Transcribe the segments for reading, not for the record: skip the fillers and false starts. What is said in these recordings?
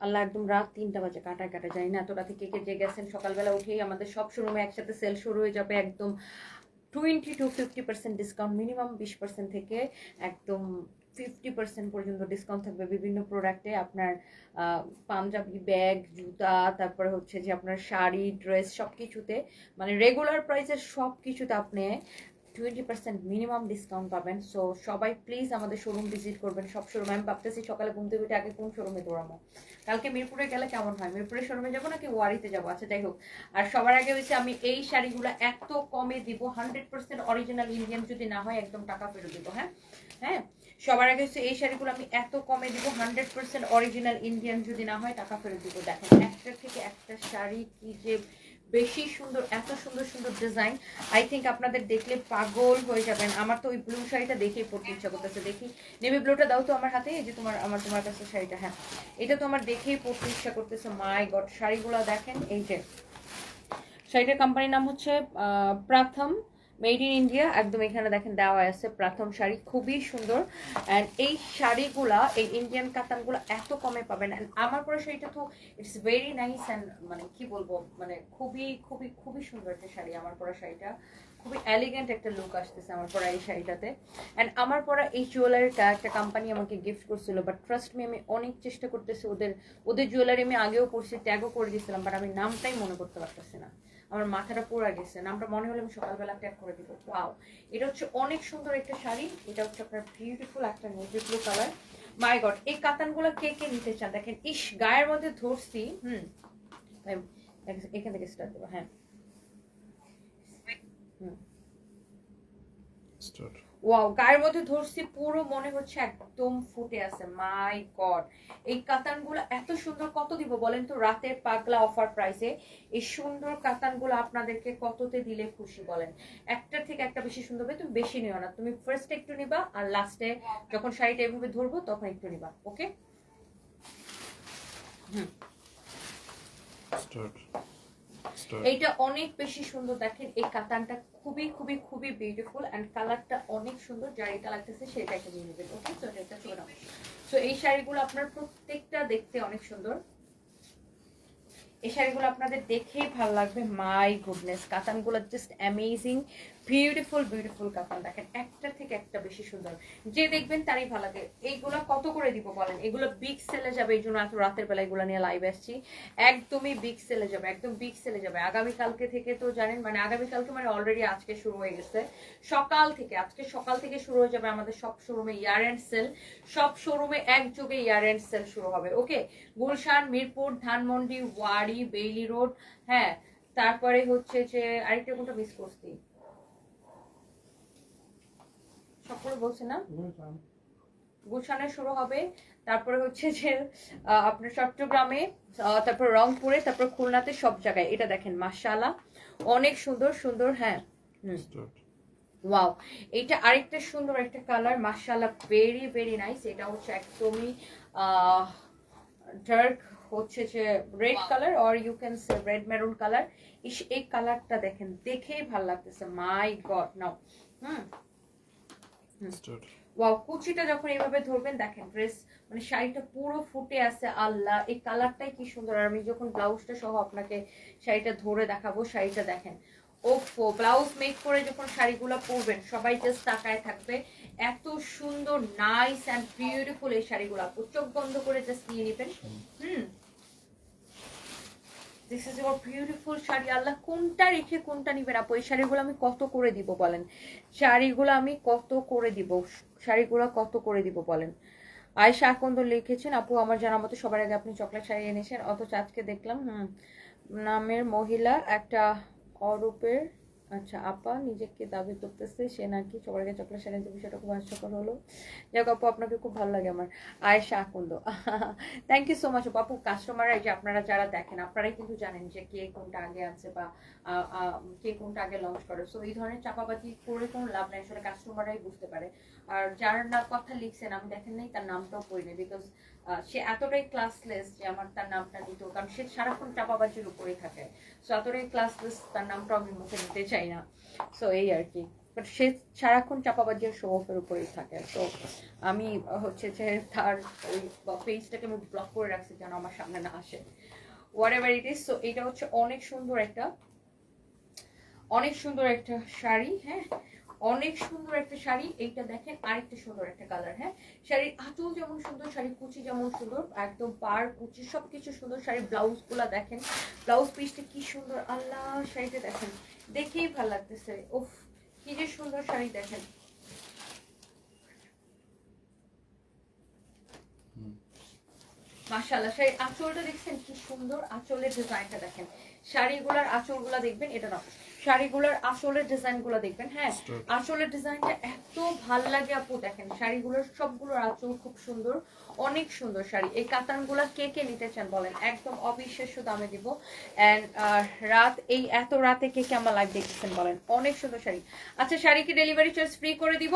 আল্লাহ একদম রাত 3টা বাজে, কাটায় কাটায় জানি না এতটা থেকে কে যে গেছেন। সকালবেলা উঠেই আমাদের সব শোরুমে একসাথে সেল শুরু হয়ে যাবে, একদম 20 to 50% ডিসকাউন্ট, মিনিমাম 20% থেকে একদম 50% পর্যন্ত ডিসকাউন্ট থাকবে বিভিন্ন প্রোডাক্টে। আপনার পাঞ্জাবি, ব্যাগ, জুতা, তারপরে হচ্ছে যে আপনার শাড়ি, ড্রেস, সব কিছুতে মানে রেগুলার প্রাইসের সব কিছুতে আপনি 20% মিনিমাম ডিসকাউন্ট পাবেন। সো সবাই প্লিজ আমাদের শোরুম ভিজিট করবেন, সব শোরুমে। আমি ভাবতেছি সকালে ঘুম থেকে উঠে আগে কোন শোরুমে দৌড়াবো। কালকে মিরপুরে গেলে কেমন হয়, মিরপুরের শোরুমে যাবো নাকি ওয়ারিতে যাবো? আচ্ছা যাই হোক। আর সবার আগে হচ্ছে আমি এই শাড়িগুলো এত কমে দিব, 100% অরিজিনাল ইন্ডিয়ান যদি না হয় একদম টাকা ফেরত দিব। হ্যাঁ হ্যাঁ, সবার আগে হচ্ছে এই শাড়িগুলো আমি এত কমে দিব, 100% অরিজিনাল ইন্ডিয়ান যদি না হয় টাকা ফেরত দিব। দেখেন একটা থেকে একটা শাড়ি কি যে বেশি সুন্দর, এত সুন্দর সুন্দর ডিজাইন। আই থিঙ্ক আপনাদের দেখলে পাগল হয়ে যাবেন। আমার তো ওই ব্লু শাড়িটা দেখেই পড়তে ইচ্ছা করতেছে। দেখি নেভি ব্লুটা দাও তো আমার হাতে, এই যে তোমার কাছে শাড়িটা। হ্যাঁ, এটা তো আমার দেখেই পড়তে ইচ্ছা করতেছে। মাই গড, শাড়িগুলো দেখেন। এই যে শাড়িটার কোম্পানির নাম হচ্ছে প্রাথম, মেড ইন ইন্ডিয়া। একদম এখানে দেখেন দেওয়া আছে প্রাথম শাড়ি, খুবই সুন্দর। অ্যান্ড এই শাড়িগুলা, এই ইন্ডিয়ান কাতানগুলো এত কমে পাবেন। অ্যান্ড আমার পরে শাড়িটা তো ইটস ভেরি নাইস অ্যান্ড মানে কি বলবো, মানে খুবই খুবই খুবই সুন্দর একটা শাড়ি। আমার পরা শাড়িটা খুবই এলিগেন্ট একটা লুক আসতেছে আমার পরা এই শাড়িটাতে। অ্যান্ড আমার পরা এই জুয়েলারিটা একটা কোম্পানি আমাকে গিফট করছিল, বাট ট্রাস্ট মি আমি অনেক চেষ্টা করতেছি। ওদের জুয়েলারি আমি আগেও পড়ছি, ট্যাগও করে দিয়েছিলাম, বাট আমি নামটাই মনে করতে পারতেছি না। আমার মাথাটা পুরো গেছে, নামটা মনে হলে আমি সকালবেলা ট্যাগ করে দিব। ওয়াও, এটা হচ্ছে অনেক সুন্দর একটা শাড়ি। এটা হচ্ছে আপনার বিউটিফুল একটা নেভি ব্লু কালার। মাই গড, এই কাতানগুলো কে কে নিতে চান? দেখেন, ইস গায়ের মধ্যে ধরছি। এখান থেকে স্টার্ট দেবো। হ্যাঁ, ওয়াও, গায়ের মধ্যে ধরছি, পুরো মনে হচ্ছে একদম ফুটে আছে। মাই গড, এই কাতানগুলো এত সুন্দর। কত দিব বলেন তো রাতের পাগলা অফার প্রাইসে? এই সুন্দর কাতানগুলো আপনাদেরকে কততে দিলে খুশি বলেন? একটার থেকে একটা বেশি সুন্দর হবে। তুমি বেশি নিও না, তুমি ফার্স্টে একটু নিবা আর লাস্টে যখন শাড়িটা এভাবে ধরবো তখন একটু নিবা। ওকে, এইটা অনেক বেশি সুন্দর। দেখেন এই কাতানটা খুবই খুবই খুবই বিউটিফুল এন্ড কালারটা অনেক সুন্দর। যার এটা লাগতেছে সেটা একটা নিয়ে নেবেন। ওকে, তো এটা ছোট। তো এই শাড়িগুলো আপনার প্রত্যেকটা দেখতে অনেক সুন্দর। এই শাড়িগুলো আপনাদের দেখেই ভালো লাগবে। মাই গুডনেস, কাতানগুলো just amazing, beautiful beautiful katan. দেখেন একটা থেকে একটা বেশি সুন্দর, যে দেখবেন তারই ভালো লাগে। এইগুলো কত করে দিব বলেন? এগুলো বিগ সেলে যাবে, এই জন্য এত রাতের বেলা এগুলো নিয়ে লাইভ আসছি। একদমই বিগ সেলে যাবে, একদম বিগ সেলে যাবে। আগামীকালকে থেকে তো জানেন, মানে আগামীকালকে মানে অলরেডি আজকে শুরু হয়ে গেছে। সকাল থেকে, আজকে সকাল থেকে শুরু হয়ে যাবে আমাদের সব শোরুমে ইয়ার এন্ড সেল। সব শোরুমে একযোগে ইয়ার এন্ড সেল শুরু হবে। ওকে, গুলশান, মিরপুর, ধানমন্ডি, ওয়ারি, বেইলি রোড, হ্যাঁ, তারপরে হচ্ছে যে আরেকটা কোনটা মিস করছি, সবগুলো বলছি না? গুলশানে শুরু হবে, তারপরে হচ্ছে যে আপনার চট্টগ্রামে, তারপর রংপুরে, তারপর খুলনাতে, সব জায়গায়। এটা দেখেন মাশাআল্লাহ অনেক সুন্দর সুন্দর। হ্যাঁ, ওয়াও, এইটা আরেকটা সুন্দর একটা কালার, মাশাআল্লাহ ভেরি ভেরি নাইস। এটা হচ্ছে একদমই ডার্ক হচ্ছে যে red colour, or you can say red maroon colour. এই কালারটা দেখেন, দেখেই ভালো লাগতেছে। মাই গড, নাও ওয়াও, কুচিটা যখন এইভাবে ধরবেন দেখেন ড্রেস মানে শাড়িটা পুরো ফুটে আছে। আল্লাহ, এই কালারটাই কি সুন্দর। আর আমি যখন ব্লাউজটা সহ আপনাকে শাড়িটা ধরে দেখাবো, শাড়িটা দেখেন। ওফো, ব্লাউজ মেক করে যখন শাড়িগুলো পরবেন সবাই জাস্ট তাকায় থাকবে। এত সুন্দর, নাইস এন্ড বিউটিফুল এই শাড়িগুলো। চোখ বন্ধ করে জাস্ট নিয়ে নেবেন। This is your beautiful sari. Allah, কোনটা রেখে কোনটা নিবেন আপু? এই শাড়িগুলো আমি কত করে দিব বলেন? শাড়িগুলো আমি কত করে দিব? শাড়িগুলো কত করে দিব বলেন? আয়েশা আকন্দ লিখেছেন, আপু আমার জানা মতো সবার আগে আপনি চকলেট শাড়ি এনেছেন, অথচ আজকে দেখলাম নামের মহিলা একটা অরূপের, আচ্ছা আপা নিজেকে দাবি করতেছে সে নাকি সবার আগে চকলেট শাড়ি এনেছে। বিষয়টা খুব হাস্যকর হলো। যাক আপু, আপনাকে খুব ভালো লাগে আমার। আয়েশা আকন্দ, থ্যাংক ইউ সো মাচ আপু। কাস্টমাররা, যে আপনারা যারা দেখেন, আপনারাই কিন্তু জানেন যে কে কোনটা আগে আছে বা কে কোনটা আগে লঞ্চ করে। সো এই ধরনের চাপাবাজি করে কোনো লাভ নাই, আসলে কাস্টমাররাই বুঝতে পারে। আর যার না কথা লিখছেন আমি দেখেন নাই, তার নামটাও পড়িনি, বিকজ সে এতটাই ক্লাসলেস যে আমার তার নামটা নিত, কারণ সে সারাক্ষণ চাপাবাজির উপরেই থাকে। সো এতটাই ক্লাসলেস, তার নামটা আমি মুখে নিতে চাই না। সো এই আর কি। বাট সে সারাক্ষণ চাপাবাজির শো অফের উপরেই থাকে। তো আমি হচ্ছে যে তার ওই পেজটাকে আমি ব্লক করে রাখছি যেন আমার সামনে না আসে, what ever it is. So এটা হচ্ছে অনেক সুন্দর একটা শাড়ি, হ্যাঁ অনেক সুন্দর একটা শাড়ি। এইটা দেখেন আরেকটা সুন্দর একটা কালার, হ্যাঁ শাড়ির আঁচল যেমন সুন্দর, শাড়ির কুচি যেমন সুন্দর, একদম পার কুচি সবকিছু সুন্দর। শাড়ির ব্লাউজ গুলা দেখেন, ব্লাউজ পিসটা কি সুন্দর, আল্লাহ শাড়িটা দেখেন দেখেই ভালো লাগতেছে, উফ কি যে সুন্দর শাড়ি দেখেন। মাশাআল্লাহ শাড়ির আঁচলটা দেখছেন কি সুন্দর, আঁচলের ডিজাইনটা দেখেন, শাড়িগুলোর আঁচলগুলা দেখবেন, এটা না শাড়িগুলোর আসলের ডিজাইনগুলো দেখবেন, হ্যাঁ আসলের ডিজাইনটা এত ভাল লাগে আপু। দেখেন শাড়িগুলোর সবগুলোর আঁচল খুব সুন্দর, অনেক সুন্দর শাড়ি। এই কাতানগুলা কে কে নিতে চান বলেন, একদম অবিশ্বাস্য দামে দিব। এন্ড এই এত রাতে কে কে আমার লাইভ দেখতেছেন বলেন, অনেক সুন্দর শাড়ি। আচ্ছা শাড়ি কি ডেলিভারি চার্জ ফ্রি করে দিব?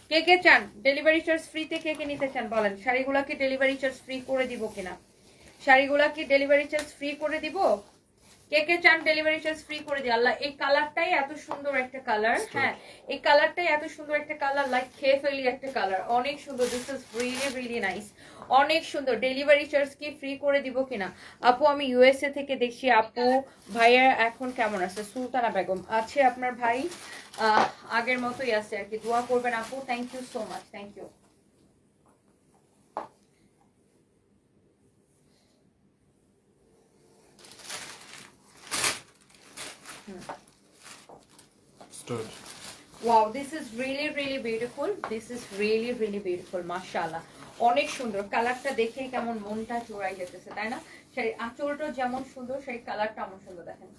কে কে চান ডেলিভারি চার্জ ফ্রিতে, কে কে নিতে চান বলেন, শাড়িগুলা কি ডেলিভারি চার্জ ফ্রি করে দিব কিনা, শাড়িগুলা কি ডেলিভারি চার্জ ফ্রি করে দিব? কে কে চান ডেলিভারি চার্জ ফ্রি করে দিই? আল্লাহ এই কালারটাই এত সুন্দর একটা কালার, হ্যাঁ এই কালারটাই এত সুন্দর একটা কালার, লাইক খেয়ে ফেলি একটা কালার, অনেক সুন্দর। This is really really nice, অনেক সুন্দর। ডেলিভারি চার্জ কি ফ্রি করে দিব কিনা? আপু আমি ইউএসএ থেকে দেখছি। আপু ভাইয়া এখন কেমন আছে? সুলতানা বেগম আছে আপনার ভাই, আগের মতোই আছে আর কি, দোয়া করবেন আপু। Thank you so much, thank you. Wow, this is really really beautiful. This is really really beautiful. মাশাআল্লাহ অনেক সুন্দর, কালারটা দেখেই কেমন মনটা জোড়াই যেতেছে তাই না? সেই আঁচলটা যেমন সুন্দর, সেই কালারটা এমন সুন্দর দেখেন,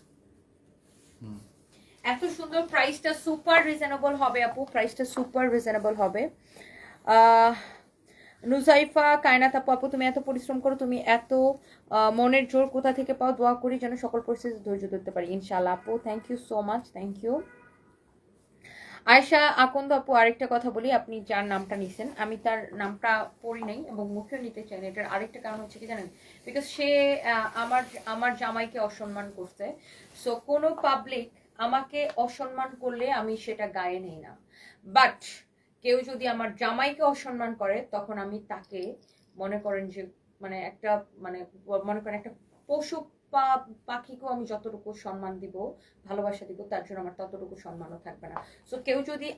এত সুন্দর। প্রাইসটা সুপার রিজনেবল হবে আপু, প্রাইসটা সুপার রিজনেবল হবে। নুসাইফা কায়নাত আপু, আপু তুমি এত পরিশ্রম করো, তুমি এত মনের জোর কোথা থেকে পাও? দোয়া করি যেন সকল পরিস্থিতি ধৈর্য ধরতে পারি ইনশাআল্লাহ আপু। Thank you so much, thank you. Ayesha Akand আপু আরেকটা কথা বলি, আপনি যার নামটা নিছেন আমি তার নামটা পড়ি নাই এবং মুখেও নিতে চাই না। এটার আরেকটা কারণ হচ্ছে কি জানেন, বিকজ সে আমার আমার জামাইকে অসম্মান করছে। সো কোনো পাবলিক আমাকে অসম্মান করলে আমি সেটা গায়ে নেই না, বাট কেউ যদি আমার জামাইকে অসম্মান করে তখন আমি তাকে মনে করেন যে মানে একটা মানে মনে করেন একটা পশু পাখিকেও আমি যতটুকু সম্মান দিব, ভালোবাসা দিব, তার জন্য আমার ততটুকু সম্মানও থাকবে না। সো কেউ যদি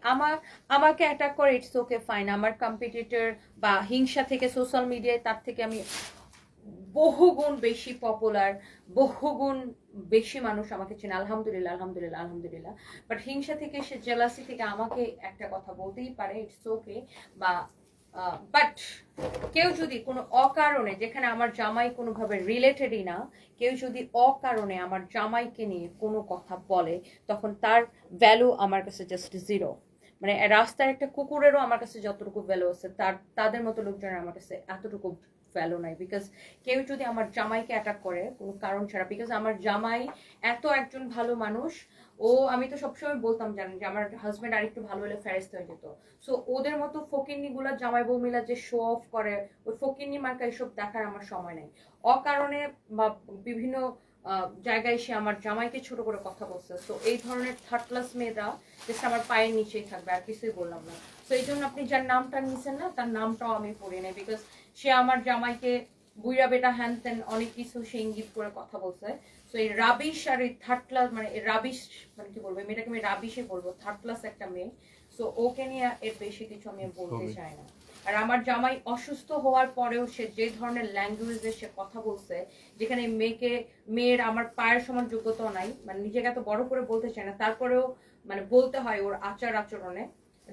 আমাকে অ্যাটাক করে ইটস ওকে ফাইন, আমার কম্পিটিটর বা হিংসা থেকে সোশ্যাল মিডিয়ায় তার থেকে আমি বহুগুণ বেশি পপুলার, বহুগুণ বেশি মানুষ আমাকে চেনে, আলহামদুলিল্লাহ আলহামদুলিল্লাহ আলহামদুলিল্লাহ। বাট হিংসা থেকে সে জেলাসি থেকে আমাকে একটা কথা বলতেই পারে, ইটস ওকে। বা বাট কেউ যদি কোনো অকারণে, যেখানে আমার জামাই কোনোভাবে রিলেটেডই না, কেউ যদি অকারণে আমার জামাইকে নিয়ে কোনো কথা বলে তখন তার ভ্যালু আমার কাছে জাস্ট জিরো। মানে রাস্তার একটা কুকুরেরও আমার কাছে যতটুকু ভ্যালু আছে তাদের মতো লোকজনের আমার কাছে এতটুকু ভ্যালু নাই। বিকজ কেউ যদি আমার জামাইকে অ্যাটাক করে কোনো কারণ ছাড়া, বিকজ আমার জামাই এত একজন ভালো মানুষ, ও আমি তো সবসময় বলতাম জানেন যে আমার হাজব্যান্ড আরেকটু ভালো হলে ফেরেস্ত হয়ে যেত। সো ওদের মতো ফকিন্নি গুলা জামাই বউ মিলা যে শো অফ করে, ওই ফকিন্নি মার্কা এসব দেখার আমার সময় নেই। অকারণে বা বিভিন্ন জায়গায় সে আমার জামাইকে ছোট করে কথা বলছে। সো এই ধরনের থার্ড ক্লাস মেয়েরা জাস্ট আমার পায়ের নিচেই থাকবে, আর কিছুই বললাম না। সো এই জন্য আপনি যার নামটা নিয়েছেন না, তার নামটাও আমি পড়ি নাই, বিকজ সে আমার জামাইকে বুইরা বেটা হ্যান ত্যান অনেক কিছু সে ইঙ্গিত করে কথা বলছে। সো এই রাবিশ আর এই থার্ড ক্লাস মানে এই রাবিশ মানে কি বলবো, মেয়েটাকে আমি রাবিশে বলবো, থার্ড ক্লাস একটা মেয়ে। সো ওকে নিয়ে এর বেশি কিছু আমি বলতে চাই না। আর আমার জামাই অসুস্থ হওয়ার পরেও সে যে ধরনের ল্যাঙ্গুয়েজে সে কথা বলছে, যেখানে মেয়ের আমার পায়ের সমান যোগ্যতাও নাই, মানে নিজেকে এত বড় করে বলতে চাই না, তারপরেও মানে বলতে হয় ওর আচার আচরণে।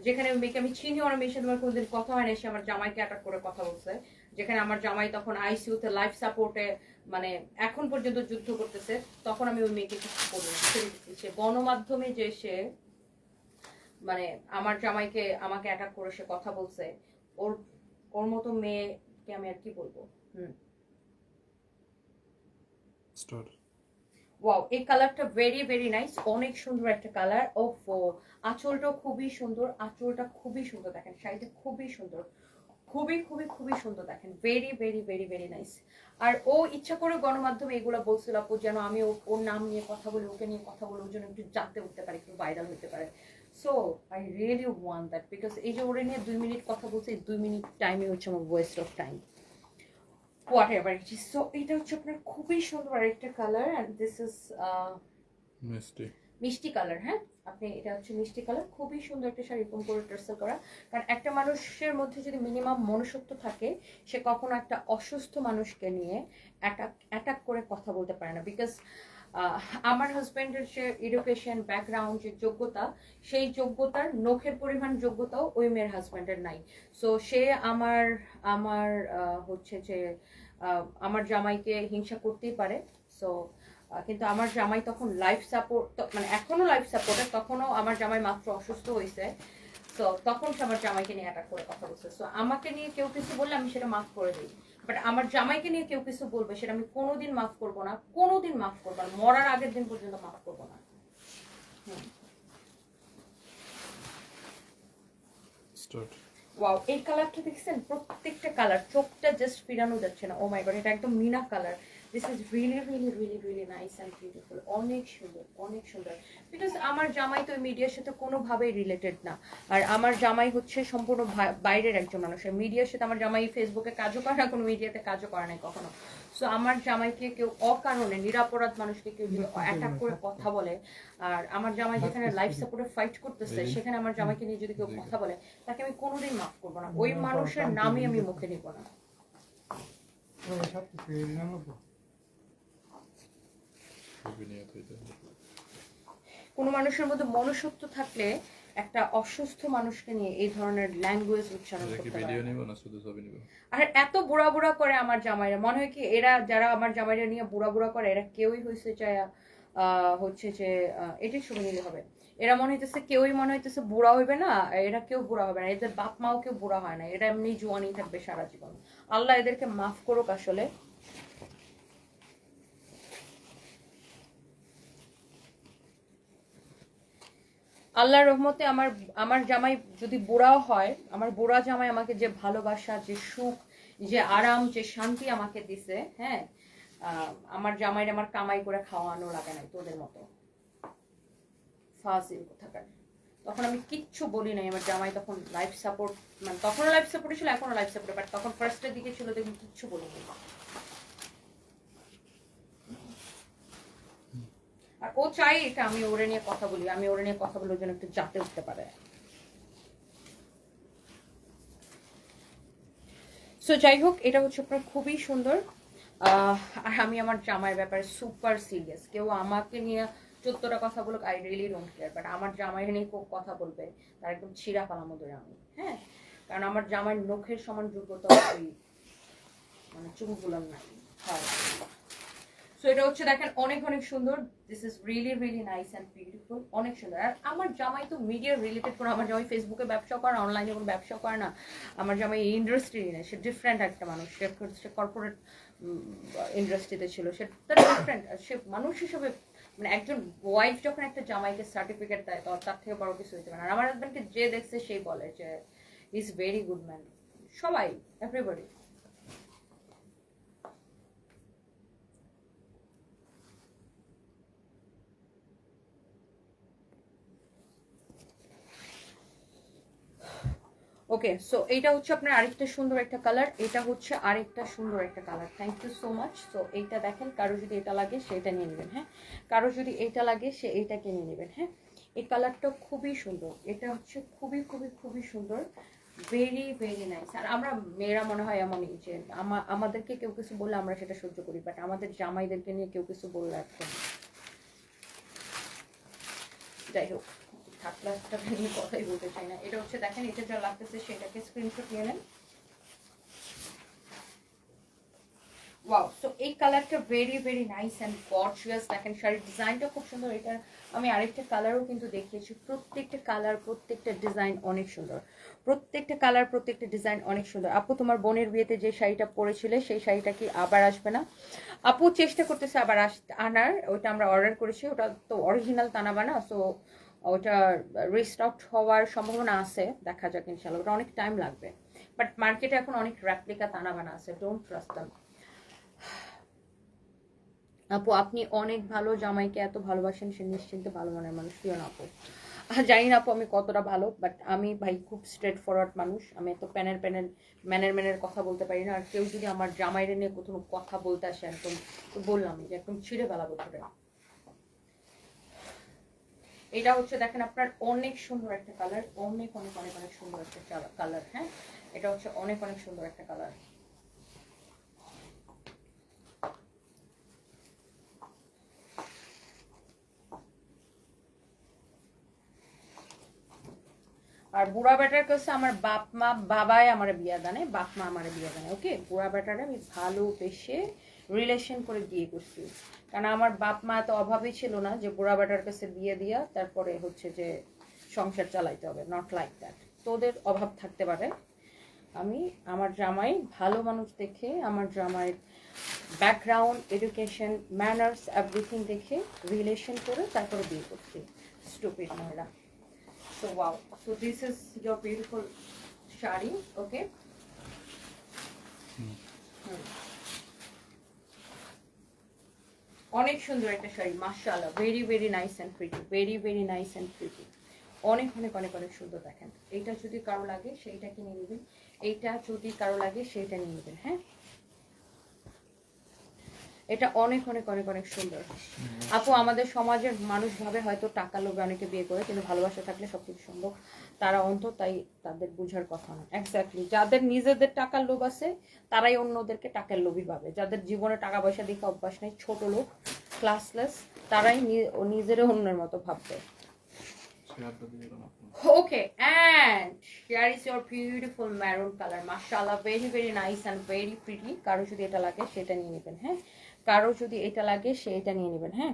যেখানে মেয়েকে আমি চিনি, ওর মেয়ের সাথে আমার কোনোদিন কথা হয় না, সে আমার জামাইকে অ্যাটাক করে কথা বলছে। যেখানে আমার জামাই তখন আইসিইউতে লাইফ সাপোর্টে মানে এখন পর্যন্ত যুদ্ধ করতেছে, তখন আমি ওই মেয়েকে কিছু বলি না, ছেড়ে দিচ্ছি। সে গণমাধ্যমে যে সে মানে আমার জামাইকে আমাকে অ্যাটাক করে সে কথা বলছে, ওর ওর মতো মেয়েকে আমি আর কি বলবো। ওয়াও এই কালারটা ভেরি ভেরি নাইস, অনেক সুন্দর একটা কালার। ওফো আঁচলটা খুবই সুন্দর, আঁচলটা খুবই সুন্দর, দেখেন শাড়িটা খুবই সুন্দর, খুবই খুবই খুবই সুন্দর, দেখেন very very very very nice. আর ও ইচ্ছা করে গণমাধ্যমে এগুলো বলছিল আপু যেন আমি ওর নাম নিয়ে কথা বলি, ওকে নিয়ে কথা বলি, ওর জন্য একটু জানতে উঠতে পারে, একটু ভাইরাল হতে পারে। So I really want that, because এই যে ওরে নিয়ে 2 মিনিট কথা বলছে, এই 2 মিনিট টাইমে হচ্ছে আমার West of time, what ever it is. So এটা হচ্ছে আপনার খুবই সুন্দর আরেকটা কালার, অ্যান্ড দিস ইজ মিষ্টি মিষ্টি কালার। হ্যাঁ, আপনি এটা হচ্ছে মিষ্টি কালার, খুবই সুন্দর একটা শাড়ি এরকম করে টার্সেল করা। কারণ একটা মানুষের মধ্যে যদি মিনিমাম মনুষ্যত্ব থাকে, সে কখনো একটা অসুস্থ মানুষকে নিয়ে অ্যাটাক করে কথা বলতে পারে না। বিকজ আমার হাজব্যান্ডের যে এডুকেশন ব্যাকগ্রাউন্ড, যে যোগ্যতা, সেই যোগ্যতার নখের পরিমাণ যোগ্যতাও ওই মেয়ের হাজব্যান্ডের নাই। সো সে আমার আমার হচ্ছে যে আমার জামাইকে হিংসা করতেই পারে। সো কিন্তু আমার জামাই তখন লাইফ সাপোর্ট, মানে এখনো লাইফ সাপোর্টার, তখনও আমার জামাই মাত্র অসুস্থ হয়েছে। তো তখন সে আমার জামাইকে নিয়ে অ্যাটাক করে কথা বলছে। সো আমাকে নিয়ে কেউ কিছু বললে আমি সেটা মাফ করে দিই, বাট আমার জামাইকে নিয়ে কেউ কিছু বলবে সেটা আমি কোনোদিন মাফ করবো না, কোনোদিন মাফ করবো না, মরার আগের দিন পর্যন্ত মাফ করবো না। স্টার্ট ওয়াও, এই কালারটা দেখছেন? প্রত্যেকটা কালার, চোখটা জাস্ট ফিরানো যাচ্ছে না। ও মাই গড, এটা একদম মিনা কালার। This is really really really really nice and beautiful, অনেক সুন্দর, অনেক সুন্দর। বিকজ আমার জামাই তো মিডিয়ার সাথে কোনোভাবেই রিলেটেড না, আর আমার জামাই হচ্ছে সম্পূর্ণ বাইরের একজন মানুষ। আর মিডিয়ার সাথে আমার জামাই ফেসবুকে কাজও করে না, কোনো মিডিয়াতে কাজও করে নাই কখনো। সো আমার জামাইকে কেউ অকারণে, নিরাপরাধ মানুষকে কেউ যদি অ্যাটাক করে কথা বলে, আর আমার জামাই যেখানে লাইফ সাপোর্টে ফাইট করতেছে, সেখানে আমার জামাইকে নিয়ে যদি কেউ কথা বলে, তাকে আমি কোনোদিন মাফ করবো না, ওই মানুষের নামই আমি মুখে নিব না। কোনো মানুষের মধ্যে মনুষ্যত্ব থাকলে একটা অসুস্থ মানুষকে নিয়ে এই ধরনের ল্যাঙ্গুয়েজ উচ্চারণ করতে পারে। আর এত বুড়া বুড়া করে আমার জামাইরা, মনে হয় কি এরা যারা আমার জামাইরা নিয়ে বুড়া বুড়া করে, এরা কেউই হয়েছে চায় হচ্ছে যে এটাই ছবি নিলে হবে। এরা মনে হইতেছে কেউই মনে হইতেছে বুড়া হইবে না, এরা কেউ বুড়া হবে না, এদের বাপ মাও কেউ বুড়া হয় না, এরা এমনি জোয়ানি থাকবে সারা জীবন। আল্লাহ এদেরকে মাফ করুক আসলে। আল্লাহর রহমতে আমার আমার জামাই যদি বুড়াও হয়, আমার বুড়া জামাই আমাকে যে ভালোবাসা, যে সুখ, যে আরাম, যে শান্তি আমাকে দিছে, হ্যাঁ, আমার জামাইরে আমার কামাই করে খাওয়ানো লাগে নাই তোদের মতো ফাজিল কোথাকার। তখন আমি কিচ্ছু বলি নাই, আমার জামাই তখন লাইফ সাপোর্ট, মানে তখনও লাইফ সাপোর্ট ছিল, এখনো লাইফ সাপোর্ট, বাট তখন ফার্স্টের দিকে ছিল, দেখুন কিচ্ছু বলি নাই। আর ও চাই এটা আমি ওরে নিয়ে কথা বলি, আমি ওরে নিয়ে কথা বলি, ওর জন্য একটু জাতে উঠতে পারে। সো যাই হোক, এটা হচ্ছে আপনার খুবই সুন্দর। আর আমি আমার জামাইয়ের ব্যাপারে সুপার সিরিয়াস। কেউ আমাকে নিয়ে 14টা কথা বলুক, I really don't care, but আমার জামাইয়ের নিয়ে কথা বলবে তার একদম ছিঁড়া পালামো ধরে আমি। হ্যাঁ, কারণ আমার জামাইয়ের নখের সমান যোগ্যতা ওই মানে চুলগুলোর নাই। হয়। সো এটা হচ্ছে দেখেন অনেক অনেক সুন্দর, this is really really nice and beautiful, অনেক সুন্দর। আর আমার জামাই তো মিডিয়া রিলেটেড কোনো, আমার জামাই ফেসবুকে ব্যবসা করে না, অনলাইনে কোনো ব্যবসা করে না, আমার জামাই ইন্ডাস্ট্রি নেই, সে ডিফারেন্ট একটা মানুষ, সে কর্পোরেট ইন্ডাস্ট্রিতে ছিল, সে তার ডিফারেন্ট, সে মানুষ হিসেবে মানে একজন ওয়াইফ যখন একটা জামাইকে সার্টিফিকেট দেয়, তো তার থেকে বড় কিছু হতে পারে না। আর আমার হাজব্যান্ডকে যে দেখছে সেই বলে যে ইজ ভেরি গুড ম্যান, সবাই, এভরিবডি। ওকে, সো এইটা হচ্ছে আপনার আরেকটা সুন্দর একটা কালার, এটা হচ্ছে আরেকটা সুন্দর একটা colour. Thank you so much. So এইটা দেখেন, কারো যদি এটা লাগে সেটা নিয়ে নেবেন, হ্যাঁ, কারো যদি এইটা লাগে সে এইটাকে নিয়ে নেবেন। হ্যাঁ, এই কালারটা খুবই সুন্দর, এটা হচ্ছে খুবই খুবই খুবই সুন্দর, ভেরি ভেরি নাইস। আর আমরা মেয়েরা মনে হয় এমনই যে আমাদেরকে কেউ কিছু বললে আমরা সেটা সহ্য করি, বাট আমাদের জামাইদেরকে নিয়ে কেউ কিছু বললে একদম। যাই হোক, থাকলাটা নিয়ে কথাই বলতে চাই না। এটা হচ্ছে দেখেন, এটা যা লাগতেছে সেটাকে স্ক্রিনশট নিয়ে নেন। ওয়াও, সো এই কালারটা very very nice and gorgeous. দেখেন শাড়ির ডিজাইনটা খুব সুন্দর। এটা আমি আরেকটা কালারও কিন্তু দেখিয়েছি, প্রত্যেকটা কালার, প্রত্যেকটা ডিজাইন অনেক সুন্দর, প্রত্যেকটা কালার, প্রত্যেকটা ডিজাইন অনেক সুন্দর। আপু তোমার বোনের বিয়েতে যে শাড়িটা পরেছিলে সেই শাড়িটা কি আবার আসবে না? আপু চেষ্টা করতেছে আবার আনার, ওইটা আমরা অর্ডার করেছি, ওটা তো অরিজিনাল তানাবা না, সো ওটা রিস্টক হওয়ার সম্ভাবনা আছে, দেখা যাক ইনশাল্লাহ, ওটা অনেক টাইম লাগবে। বাট মার্কেটে এখন অনেক রেপ্লিকা তানাবানা আছে, ডোন্ট ট্রাস্ট দেম। আপু আপনি অনেক ভালো, জামাইকে এত ভালোবাসেন, সে নিশ্চিন্তে ভালো মনের মানুষ, প্রিয় না আপু। জানি না আপু আমি কতটা ভালো, বাট আমি ভাই খুব স্ট্রেট ফরওয়ার্ড মানুষ। আমি এত ম্যানের কথা বলতে পারি না। আর কেউ যদি আমার জামাইরে নিয়ে কোনো কথা বলতে আসে একদম, তো বললাম যে একদম ছিঁড়ে ফেলাবো ধরে। এটা হচ্ছে দেখেন আপনার অনেক সুন্দর একটা কালার, অনেক অনেক অনেক অনেক সুন্দর একটা কালার। হ্যাঁ, এটা হচ্ছে অনেক অনেক সুন্দর একটা কালার। আর বুড়া বেটার কাছে আমার বাবাই আমার বিয়া দানে, বাপ মা আমার বিয়া দানে। ওকে, বুড়া বেটারে আমি ভালোবেসে রিলেশন করে বিয়ে করছি। কারণ আমার বাপ মা তো অভাবই ছিল না যে বুড়া বেটার কাছে বিয়ে দিয়া তারপরে হচ্ছে যে সংসার চালাইতে হবে। Not like that. তোদের অভাব থাকতে পারে, আমি আমার জামাই ভালো মানুষ দেখে, আমার জামাইয়ের ব্যাকগ্রাউন্ড, এডুকেশন, ম্যানার্স, এভরিথিং দেখে রিলেশন করে তারপরে বিয়ে করছি। স্টুপিড মহিলা। So wow, so this is your beautiful shari. Okay. অনেক সুন্দর একটা শাড়ি, মাশাআল্লাহ, very very nice and pretty, very very nice and pretty. অনেক অনেক অনেক অনেক সুন্দর। দেখেন, এইটা যদি কারো লাগে সেইটা কিনে নেবেন, এইটা যদি কারো লাগে সেইটা নিয়ে নেবেন। হ্যাঁ, এটা অনেক অনেক অনেক অনেক সুন্দর। আপু আমাদের সমাজের মানুষ ভাবে হয়তো টাকা লোভে অনেকে বিয়ে করে, কিন্তু ভালোবাসা থাকলে সবকিছু সম্ভব। তারা অন্ত, তাই তাদের বুঝার কথা না। এক্স্যাক্টলি, যাদের নিজেদের টাকার লোভ আছে তারাই অন্যদেরকে টাকার লোভী ভাবে। যাদের জীবনে টাকা পয়সা দেখে অভ্যাস নেই, ছোট লোক, ক্লাসলেস, তারাই নিজেরও অন্যের মতো ভাববে। Okay, and here is your beautiful maroon color. Mashallah, very very nice and very pretty. কারো যদি এটা লাগে সেটা নিয়ে নেবেন। হ্যাঁ, কারো যদি এটা লাগে সেটা নিয়ে নেবেন। হ্যাঁ,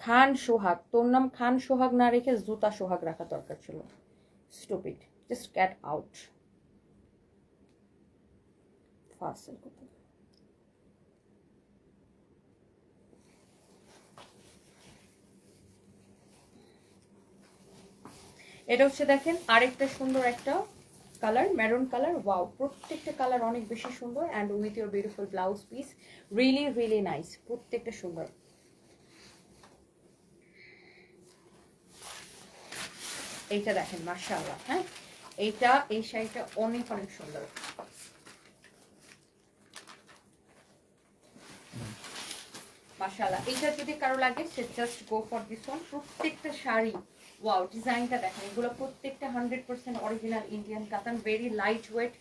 খান সোহাগ, তোর নাম খান সোহাগ না রেখে জুতা সোহাগ রাখা দরকার ছিল। Stupid, just get out. ফাসল করতে এটা হচ্ছে দেখেন আরেকটা সুন্দর একটা কালার, মেরুন কালার। ওয়াও, প্রত্যেকটা কালার অনেক বেশি সুন্দর। And with your beautiful blouse piece, really really nice, প্রত্যেকটা সুন্দর। এইটা দেখেন, মাশাআল্লাহ। হ্যাঁ, এইটা, এই শাড়িটা অনেক অনেক সুন্দর। মাশাআল্লাহ, এইটা যদি কারো লাগে সে just go for this one. প্রত্যেকটা শাড়ি, ওয়াও, ডিজাইনটা দেখেন, এগুলো প্রত্যেকটা 100% original Indian katan, very light weight,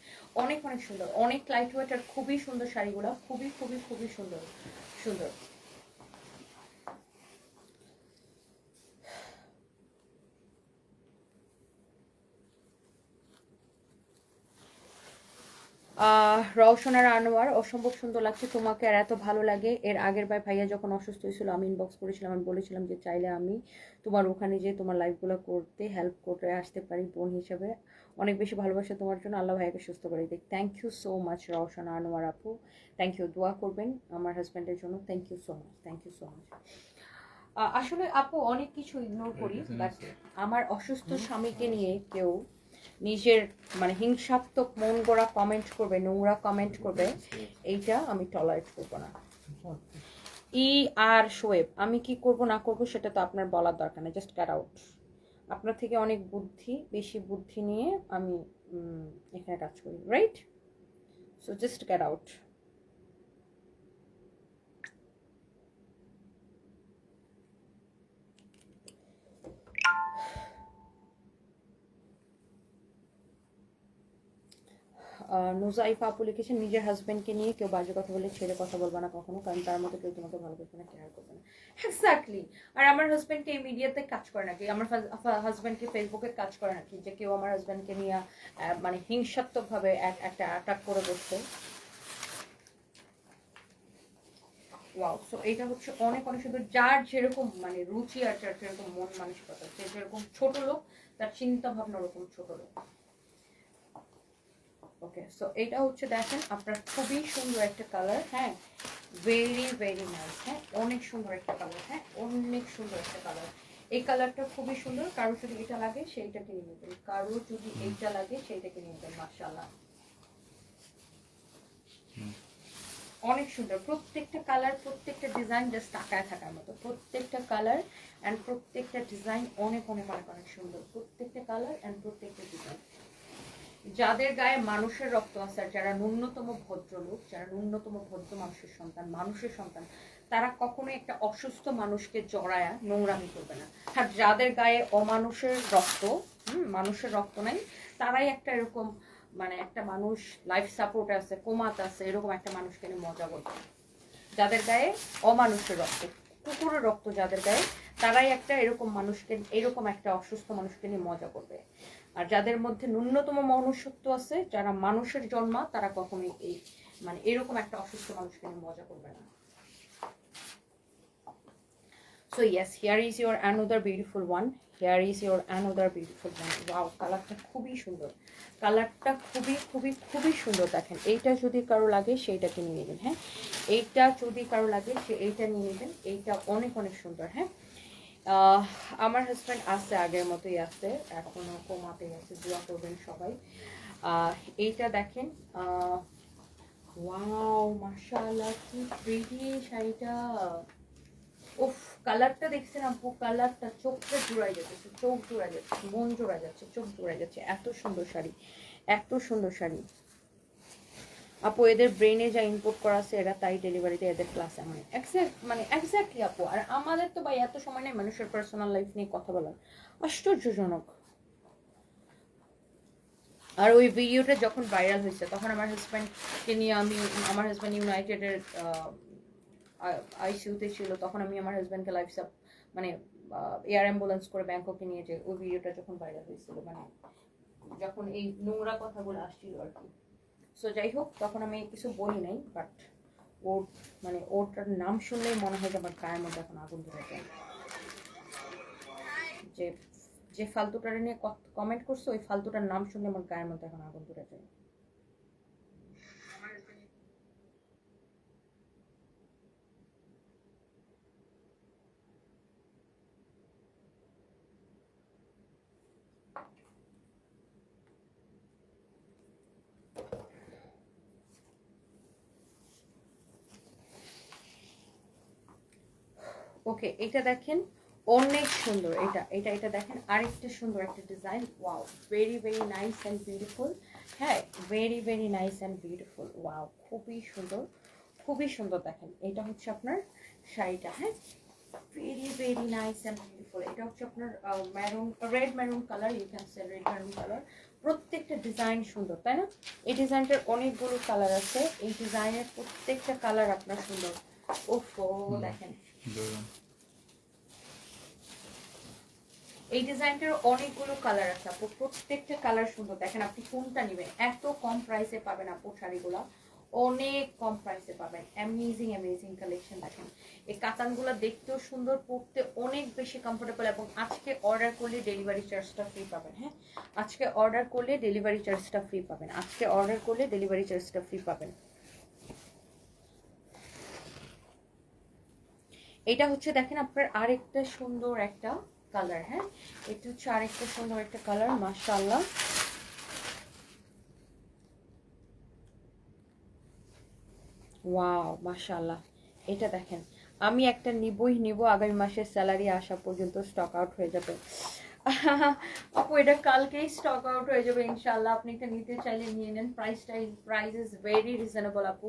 অনেক অনেক সুন্দর, অনেক লাইট ওয়েট আর খুবই সুন্দর শাড়িগুলো, খুবই খুবই খুবই সুন্দর সুন্দর। রওশনার আনোয়ার, অসম্ভব সুন্দর লাগছে তোমাকে, আর এত ভালো লাগে। এর আগের বার ভাইয়া যখন অসুস্থ হয়েছিল আমি ইনবক্স করেছিলাম, আমি বলেছিলাম যে চাইলে আমি তোমার ওখানে যে তোমার লাইফগুলো করতে হেল্প করে আসতে পারি বোন হিসাবে। অনেক বেশি ভালোবাসা তোমার জন্য, আল্লাহ ভাইয়াকে সুস্থ করে দিক। Thank you so much Rowshana Anwar আপু, থ্যাংক ইউ। দোয়া করবেন আমার হাজব্যান্ডের জন্য। Thank you so much, thank you so much. আসলে আপু অনেক কিছু ইগনোর করি, বাট আমার অসুস্থ স্বামীকে নিয়ে কেউ নিজের মানে হিংসাত্মক মন গড়া কমেন্ট করবে, নোংরা কমেন্ট করবে, এইটা আমি টলারেট করবো না। আর শোয়েব, আমি কি করব না করব সেটা তো আপনার বলার দরকার নেই, জাস্ট গেট আউট। আপনার থেকে অনেক বেশি বুদ্ধি নিয়ে আমি এখানে কাজ করি, right? So just get out. Nuzaifa আপু লিখেছেন, নিজের হাজব্যান্ডকে নিয়ে কেউ বাজে কথা বলে ছেড়ে কথা বলবে না কখনো, কারণ তার মতো কেউ তোমাকে ভালোবাসবে না, কেয়ার করবে না। এক্স্যাক্টলি। আর আমার হাজব্যান্ডকে এই মিডিয়াতে কাজ করে নাকি, আমার হাজব্যান্ডকে ফেসবুকে কাজ করে নাকি যে কেউ আমার হাজব্যান্ডকে নিয়ে মানে হিংসাত্মকভাবে একটা অ্যাটাক করে বসছে। ওয়াও, সো এটা হচ্ছে অনেক অনেক সুন্দর। যার যেরকম মানে রুচি আর যার যেরকম মন মানসিকতা, যে যেরকম ছোট লোক তার চিন্তা ভাবনা ওরকম ছোট লোক। ওকে, সো এটা হচ্ছে দেখেন আপনার খুবই সুন্দর একটা কালার। হ্যাঁ, ভেরি ভেরি নাইস। হ্যাঁ, অনেক সুন্দর একটা কালার। হ্যাঁ, অনেক সুন্দর একটা কালার। এই কালারটা খুবই সুন্দর। কারো যদি এটা লাগে সেইটা কিনে নেবেন, কারো যদি এইটা লাগে সেইটা কিনে নেবেন। মাশাআল্লাহ। অনেক সুন্দর প্রত্যেকটা কালার, প্রত্যেকটা ডিজাইন জাস্ট তাকায় থাকার মতো। প্রত্যেকটা কালার অ্যান্ড প্রত্যেকটা ডিজাইন অনেক অনেক অনেক অনেক সুন্দর। প্রত্যেকটা কালার অ্যান্ড প্রত্যেকটা ডিজাইন। যাদের গায়ে মানুষের রক্ত আছে, আর যারা ন্যূনতম ভদ্রলোক, যারা ন্যূনতম ভদ্র মানুষের সন্তান, তারা কখনোই একটা অসুস্থ মানুষকে জড়ায়া নোংরামি করবে না। আর যাদের গায়ে অমানুষের রক্ত, মানুষের রক্ত নাই, তারাই একটা এরকম মানে একটা মানুষ লাইফ সাপোর্ট আছে, কোমাত আছে, এরকম একটা মানুষকে নিয়ে মজা করবে। যাদের গায়ে অমানুষের রক্ত, কুকুরের রক্ত যাদের গায়ে, তারাই একটা এরকম মানুষকে, এরকম একটা অসুস্থ মানুষকে নিয়ে মজা করবে। আর যাদের মধ্যে ন্যূনতম মনুষ্যত্ব আছে, যারা মানুষের জন্মা, তারা কখনোই এই মানে এরকম একটা অসুস্থ মানুষকে নিয়ে মজা করবে না। So yes, here is your another beautiful one. Here is your another beautiful one. Wow, কালারটা খুবই সুন্দর। কালারটা খুবই খুবই খুবই সুন্দর। দেখেন, এইটা যদি কারো লাগে সেইটাকে নিয়ে নেবেন। হ্যাঁ, এইটা যদি কারো লাগে সে এইটা নিয়ে নেবেন। এইটা অনেক অনেক সুন্দর। হ্যাঁ, আমার হাজব্যান্ড আছে, আগের মতোই আছে, এখনো কোমাতেই আছে, দোয়া করবেন সবাই। এইটা দেখেন, ওয়াও মাশাআল্লাহ, কি প্রিটি শাড়িটা। উফ, কালারটা দেখছেন আপু, কালারটা চোখটা জোড়ায় যাচ্ছে, চোখ জোড়ায় যাচ্ছে, মন জোড়ায় যাচ্ছে, চোখ জোড়ায় যাচ্ছে। এত সুন্দর শাড়ি, এত সুন্দর শাড়ি আপু। এদের ব্রেনে যা ইনপুট করা আছে এরা তাই ডেলিভারিতে এদের ক্লাসে মানে এক্স্যাক্টলি আপু। আর আমাদের তো ভাই এত সময় নেই মানুষের পার্সোনাল লাইফ নিয়ে কথা বলার, আশ্চর্যজনক। আর ওই ভিডিওটা যখন ভাইরাল হয়েছে তখন আমার হাজব্যান্ডকে নিয়ে আমি, আমার হাজব্যান্ড ইউনাইটেডের আইসিইউতে ছিল, তখন আমি আমার হাজব্যান্ডকে লাইফ মানে এয়ার অ্যাম্বুলেন্স করে ব্যাংককে নিয়ে যে ওই ভিডিওটা যখন ভাইরাল হয়েছিল, মানে যখন এই নোংরা কথাগুলো আসছিল আর কি। সো যাই হোক, তখন আমি কিছু বলি নাই, বাট ওর মানে ওটার নাম শুনলেই মনে হয় যে আমার গায়ের মধ্যে এখন আগুন ধরে যায়। যে যে ফালতুটার নিয়ে কমেন্ট করছে, ওই ফালতুটার নাম শুনলে আমার গায়ের মধ্যে এখন আগুন ধরে যায়। ওকে, এটা দেখেন অনেক সুন্দর। এটা এটা এটা দেখেন, আরেকটা সুন্দর একটা design. Wow, very very nice and beautiful. হ্যাঁ, very very nice and beautiful. Wow, খুবই সুন্দর, খুবই সুন্দর। দেখেন, এটা হচ্ছে আপনার শাড়িটা। হ্যাঁ, very very nice and beautiful. এটা হচ্ছে আপনার maroon, red maroon colour, you can say red maroon colour. প্রত্যেকটা ডিজাইন সুন্দর, তাই না? এই ডিজাইনটার অনেকগুলো কালার আছে, এই ডিজাইনের প্রত্যেকটা কালার আপনার সুন্দর। ওফো, দেখেন এই ডিজাইনটার অনেকগুলো কালার আছে আপু, প্রত্যেকটা কালার সুন্দর। দেখেন আপনি কোনটা নেবেন, এত কম প্রাইসে পাবেন আপু শাড়িগুলো, অনেক কম প্রাইসে পাবেন। Amazing amazing collection. দেখেন এই কাতানগুলো দেখতেও সুন্দর, পরতে অনেক বেশি কমফোর্টেবল, এবং আজকে অর্ডার করলে ডেলিভারি চার্জটা ফ্রি পাবেন। হ্যাঁ, আজকে অর্ডার করলে ডেলিভারি চার্জটা ফ্রি পাবেন, আজকে অর্ডার করলে ডেলিভারি চার্জটা ফ্রি পাবেন। এটা হচ্ছে দেখেন আপনার আরেকটা সুন্দর একটা কালার। হ্যাঁ, এটা হচ্ছে আরেকটা সুন্দর একটা কালার, মাশাআল্লাহ। ওয়াও মাশাআল্লাহ, এটা দেখেন, আমি একটা নিব, আগামী মাসের স্যালারি আসা পর্যন্ত স্টক আউট হয়ে যাবে। আপু এটা কালকেই স্টক আউট হয়ে যাবে ইনশাআল্লাহ। আপনি এটা নিতে চাইলে নিয়ে নেন। প্রাইস ইজ ভেরি রিজনেবল আপু,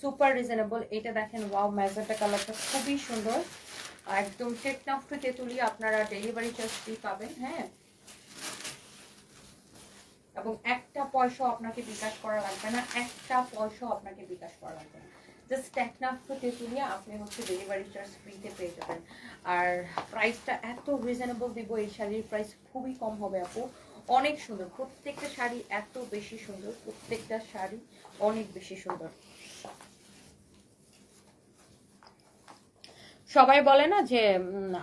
সুপার রিজনেবল। এটা দেখেন, ওয়াও ম্যাজেন্টা কালারটা খুবই সুন্দর, একদম টেকনাফ টু তেতুলিয়া আপনারা ডেলিভারি চার্জ ফ্রি পাবেন। হ্যাঁ, এবং একটা পয়সা আপনাকে বিকাশ করা লাগবে না, একটা পয়সা আপনাকে বিকাশ করা লাগবে না। জাস্ট টেকনাফ টু তেতুলিয়া আপনি হচ্ছে ডেলিভারি চার্জ ফ্রিতে পেয়ে যাবেন। আর প্রাইসটা এত রিজনেবল দিব, এই শাড়ির প্রাইস খুবই কম হবে আপু। অনেক সুন্দর, প্রত্যেকটা শাড়ি এত বেশি সুন্দর, প্রত্যেকটা শাড়ি অনেক বেশি সুন্দর। সবাই বলে না যে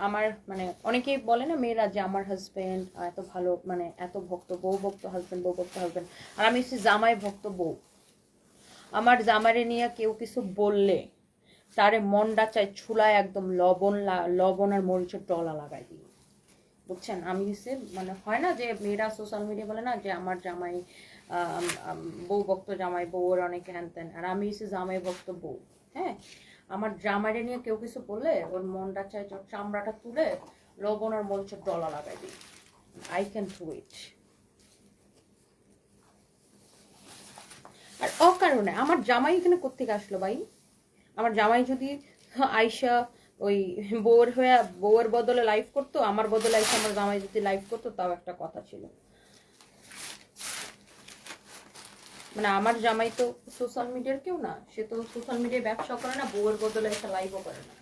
আমার মানে অনেকেই বলে না মেয়েরা যে আমার হাজবেন্ড এত ভালো, মানে এত ভক্ত, বউ ভক্ত হাজবেন্ড, বউ ভক্ত হাজবেন্ড। আর আমি হচ্ছে জামাই ভক্ত বউ। আমার জামাইরে নিয়ে কেউ কিছু বললে তারে মনটা চাই ছুলায় একদম লবণ আর মরিচের ডলা লাগাই দিই, বুঝছেন? আমি হচ্ছে মানে হয় না যে মেয়েরা সোশ্যাল মিডিয়া বলে না যে আমার জামাই বউ ভক্ত জামাই, বউয়ের অনেক হ্যান ত্যান, আর আমি হচ্ছে জামাই ভক্ত বউ। হ্যাঁ, আমার জামাইরে নিয়ে কেউ কিছু বললে ওর মনটা চাই ওর চামড়াটা তুলে লবণ আর মরিচের ডলা লাগাই দিই। I can do it. আর অকারণে আমার জামাই এখানে কোত্থেকে আসলো ভাই? আমার জামাই যদি আয়শা ওই বউয়ের বদলে লাইভ করতো, আমার বদলে আয়শা আমার জামাই যদি লাইভ করতো, তাও একটা কথা ছিল। মানে আমার জামাই তো সোশ্যাল মিডিয়ার কেউ না, সে তো সোশ্যাল মিডিয়ায় ব্যবসা করে না, বউয়ের বদলে একটা লাইভও করে না।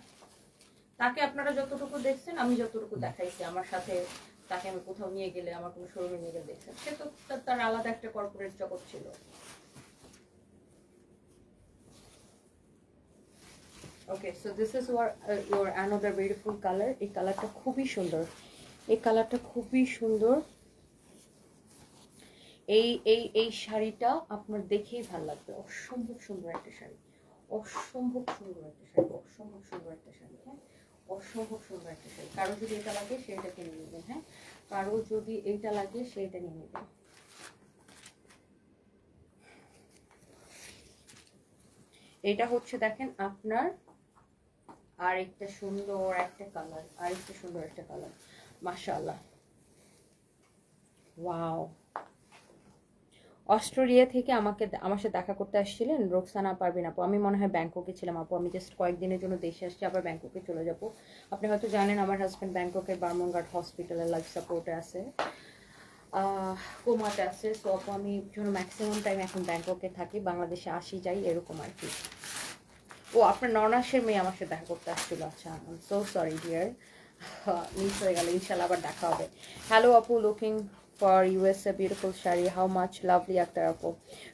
তাকে আপনারা যতটুকু দেখছেন, আমি যতটুকু দেখাইছি আমার সাথে, তাকে আমি কোথাও নিয়ে গেলে, আমার কোনো শোরুমে নিয়ে গেলে দেখছেন, সে তো তার আলাদা একটা কর্পোরেট জগৎ ছিল। Okay, so this is your another beautiful color. এই কালারটা খুবই সুন্দর, এই কালারটা খুবই সুন্দর। এই শাড়িটা আপনার দেখেই ভালো লাগবে। অসম্ভব সুন্দর একটা শাড়ি, অসম্ভব সুন্দর একটা শাড়ি, অসম্ভব সুন্দর একটা শাড়ি। হ্যাঁ, অসম্ভব সুন্দর একটা শাড়ি। কারো যদি এটা লাগে সেটা কিনে নেবেন। হ্যাঁ, কারো যদি এইটা লাগে সেটা নিয়ে নেবেন। এটা হচ্ছে দেখেন আপনার আরেকটা সুন্দর একটা কালার, আরেকটা সুন্দর একটা কালার, মাশাআল্লাহ, ওয়াও। অস্ট্রেলিয়া থেকে আমার সাথে দেখা করতে আসছিলেন রোকসানা পারভিন আপু। আমি মনে হয় ব্যাংককে ছিলাম আপু, আমি জাস্ট কয়েকদিনের জন্য দেশে আসছি, আবার ব্যাংককে চলে যাব। আপনি হয়তো জানেন আমার হাজব্যান্ড ব্যাংককের বার্মনগার্ড হসপিটালে লাইফ সাপোর্টে আছে, কোমাতে আছে। সো আপু আমি জন্য ম্যাক্সিমাম টাইম এখন ব্যাংককে থাকি, বাংলাদেশে আসি যাই এরকম আর কি। ও আপনার ননাসের মেয়ে আমার সাথে দেখা করতে আসছিল। আচ্ছা, সো সরি ডিয়ার, মিস হয়ে গেল, ইনশাল্লাহ আবার দেখা হবে। হ্যালো আপু, looking for USA beautiful sari, how much? Lovely Akter আপু,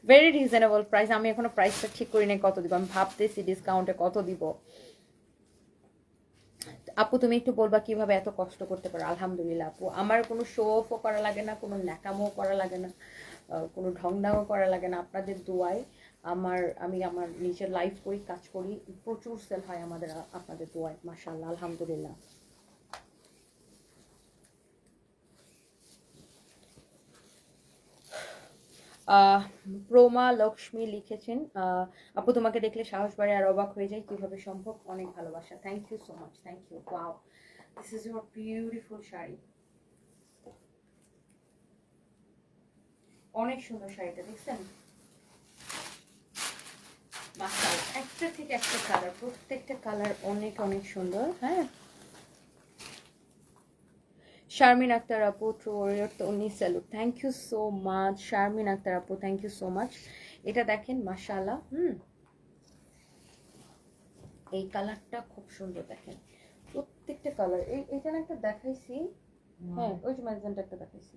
ভেরি রিজনেবল প্রাইস। আমি এখনো প্রাইসটা ঠিক করি নাই কত দিব, আমি ভাবতেছি ডিসকাউন্টে কত দিব। আপু তুমি একটু বলবা কিভাবে এত কষ্ট করতে পারো? আলহামদুলিল্লাহ আপু, আমার কোনো শো অফও করা লাগে না, কোনো ন্যাকামও করা লাগে না, কোনো ঢংডাও করা লাগে না। আপনাদের দোয়ায় আমি আমার নিজের লাইফ করি, কাজ করি, প্রচুর সেল হয় আমাদের আপনাদের দোয়ায়, মাশাআল্লাহ, আলহামদুলিল্লাহ। প্রমা লক্ষ্মী লিখেছেন, আপু তোমাকে দেখলে সাহস বাড়ে আর অবাক হয়ে যায়, কিভাবে সম্ভব? অনেক ভালোবাসা। Thank you so much, thank you. Wow, this is your beautiful sari, অনেক সুন্দর শাড়িটা, দেখছেন? মাশাআল্লাহ, একটা থেকে একটা কালার, প্রত্যেকটা কালার অনেক অনেক সুন্দর। হ্যাঁ, শারমিন আক্তার আপু, ট্রু ওয়ারিয়র তো উনি salute, thank you so much Sharmin Akter আপু, থ্যাংক ইউ সো মাচ। এটা দেখেন মাশাআল্লাহ, এই কালারটা খুব সুন্দর, দেখেন প্রত্যেকটা কালার। এইটা একটা দেখাইছি, হ্যাঁ ওই যে ম্যাজেন্টা একটা দেখাইছি,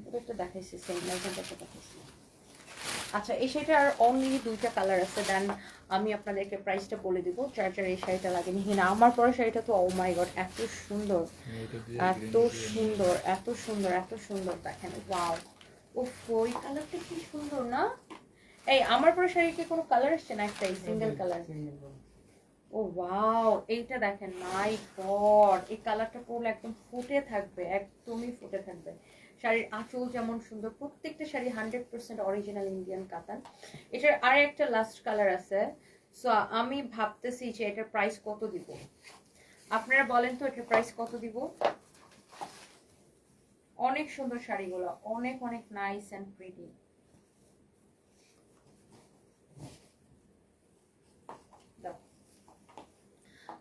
এটা একটা দেখাইছি, সেম ম্যাজেন্টা একটা দেখাইছি। আচ্ছা, এই শাড়িটার আর অনলি দুইটা কালার আছে, দেন আমি আপনাদেরকে প্রাইসটা বলে দিব। যার যার এই শাড়িটা লাগেনি, হিনা আমার পরে শাড়িটা তো ও মাই গড এত সুন্দর, এত সুন্দর, এত সুন্দর, এত সুন্দর, দেখেন ওয়াও। ওফ, ওই কালারটা কি সুন্দর না? এই আমার পরে শাড়ির কি কোনো কালার আসছে না? একটাই সিঙ্গেল কালার। ও ওয়াও, এইটা দেখেন, মাই গড, এই কালারটা পরলে একদম ফুটে থাকবে, একদমই ফুটে থাকবে। শাড়ির আঁচল যেমন সুন্দর, প্রত্যেকটা শাড়ি 100% অরিজিনাল ইন্ডিয়ান কাতান। এটার আর একটা লাস্ট কালার আছে, সো আমি ভাবতেছি যে এটার প্রাইস কত দিব। আপনারা বলেন তো এটার প্রাইস কত দিব? অনেক সুন্দর শাড়িগুলো, অনেক অনেক নাইস এন্ড প্রিটি।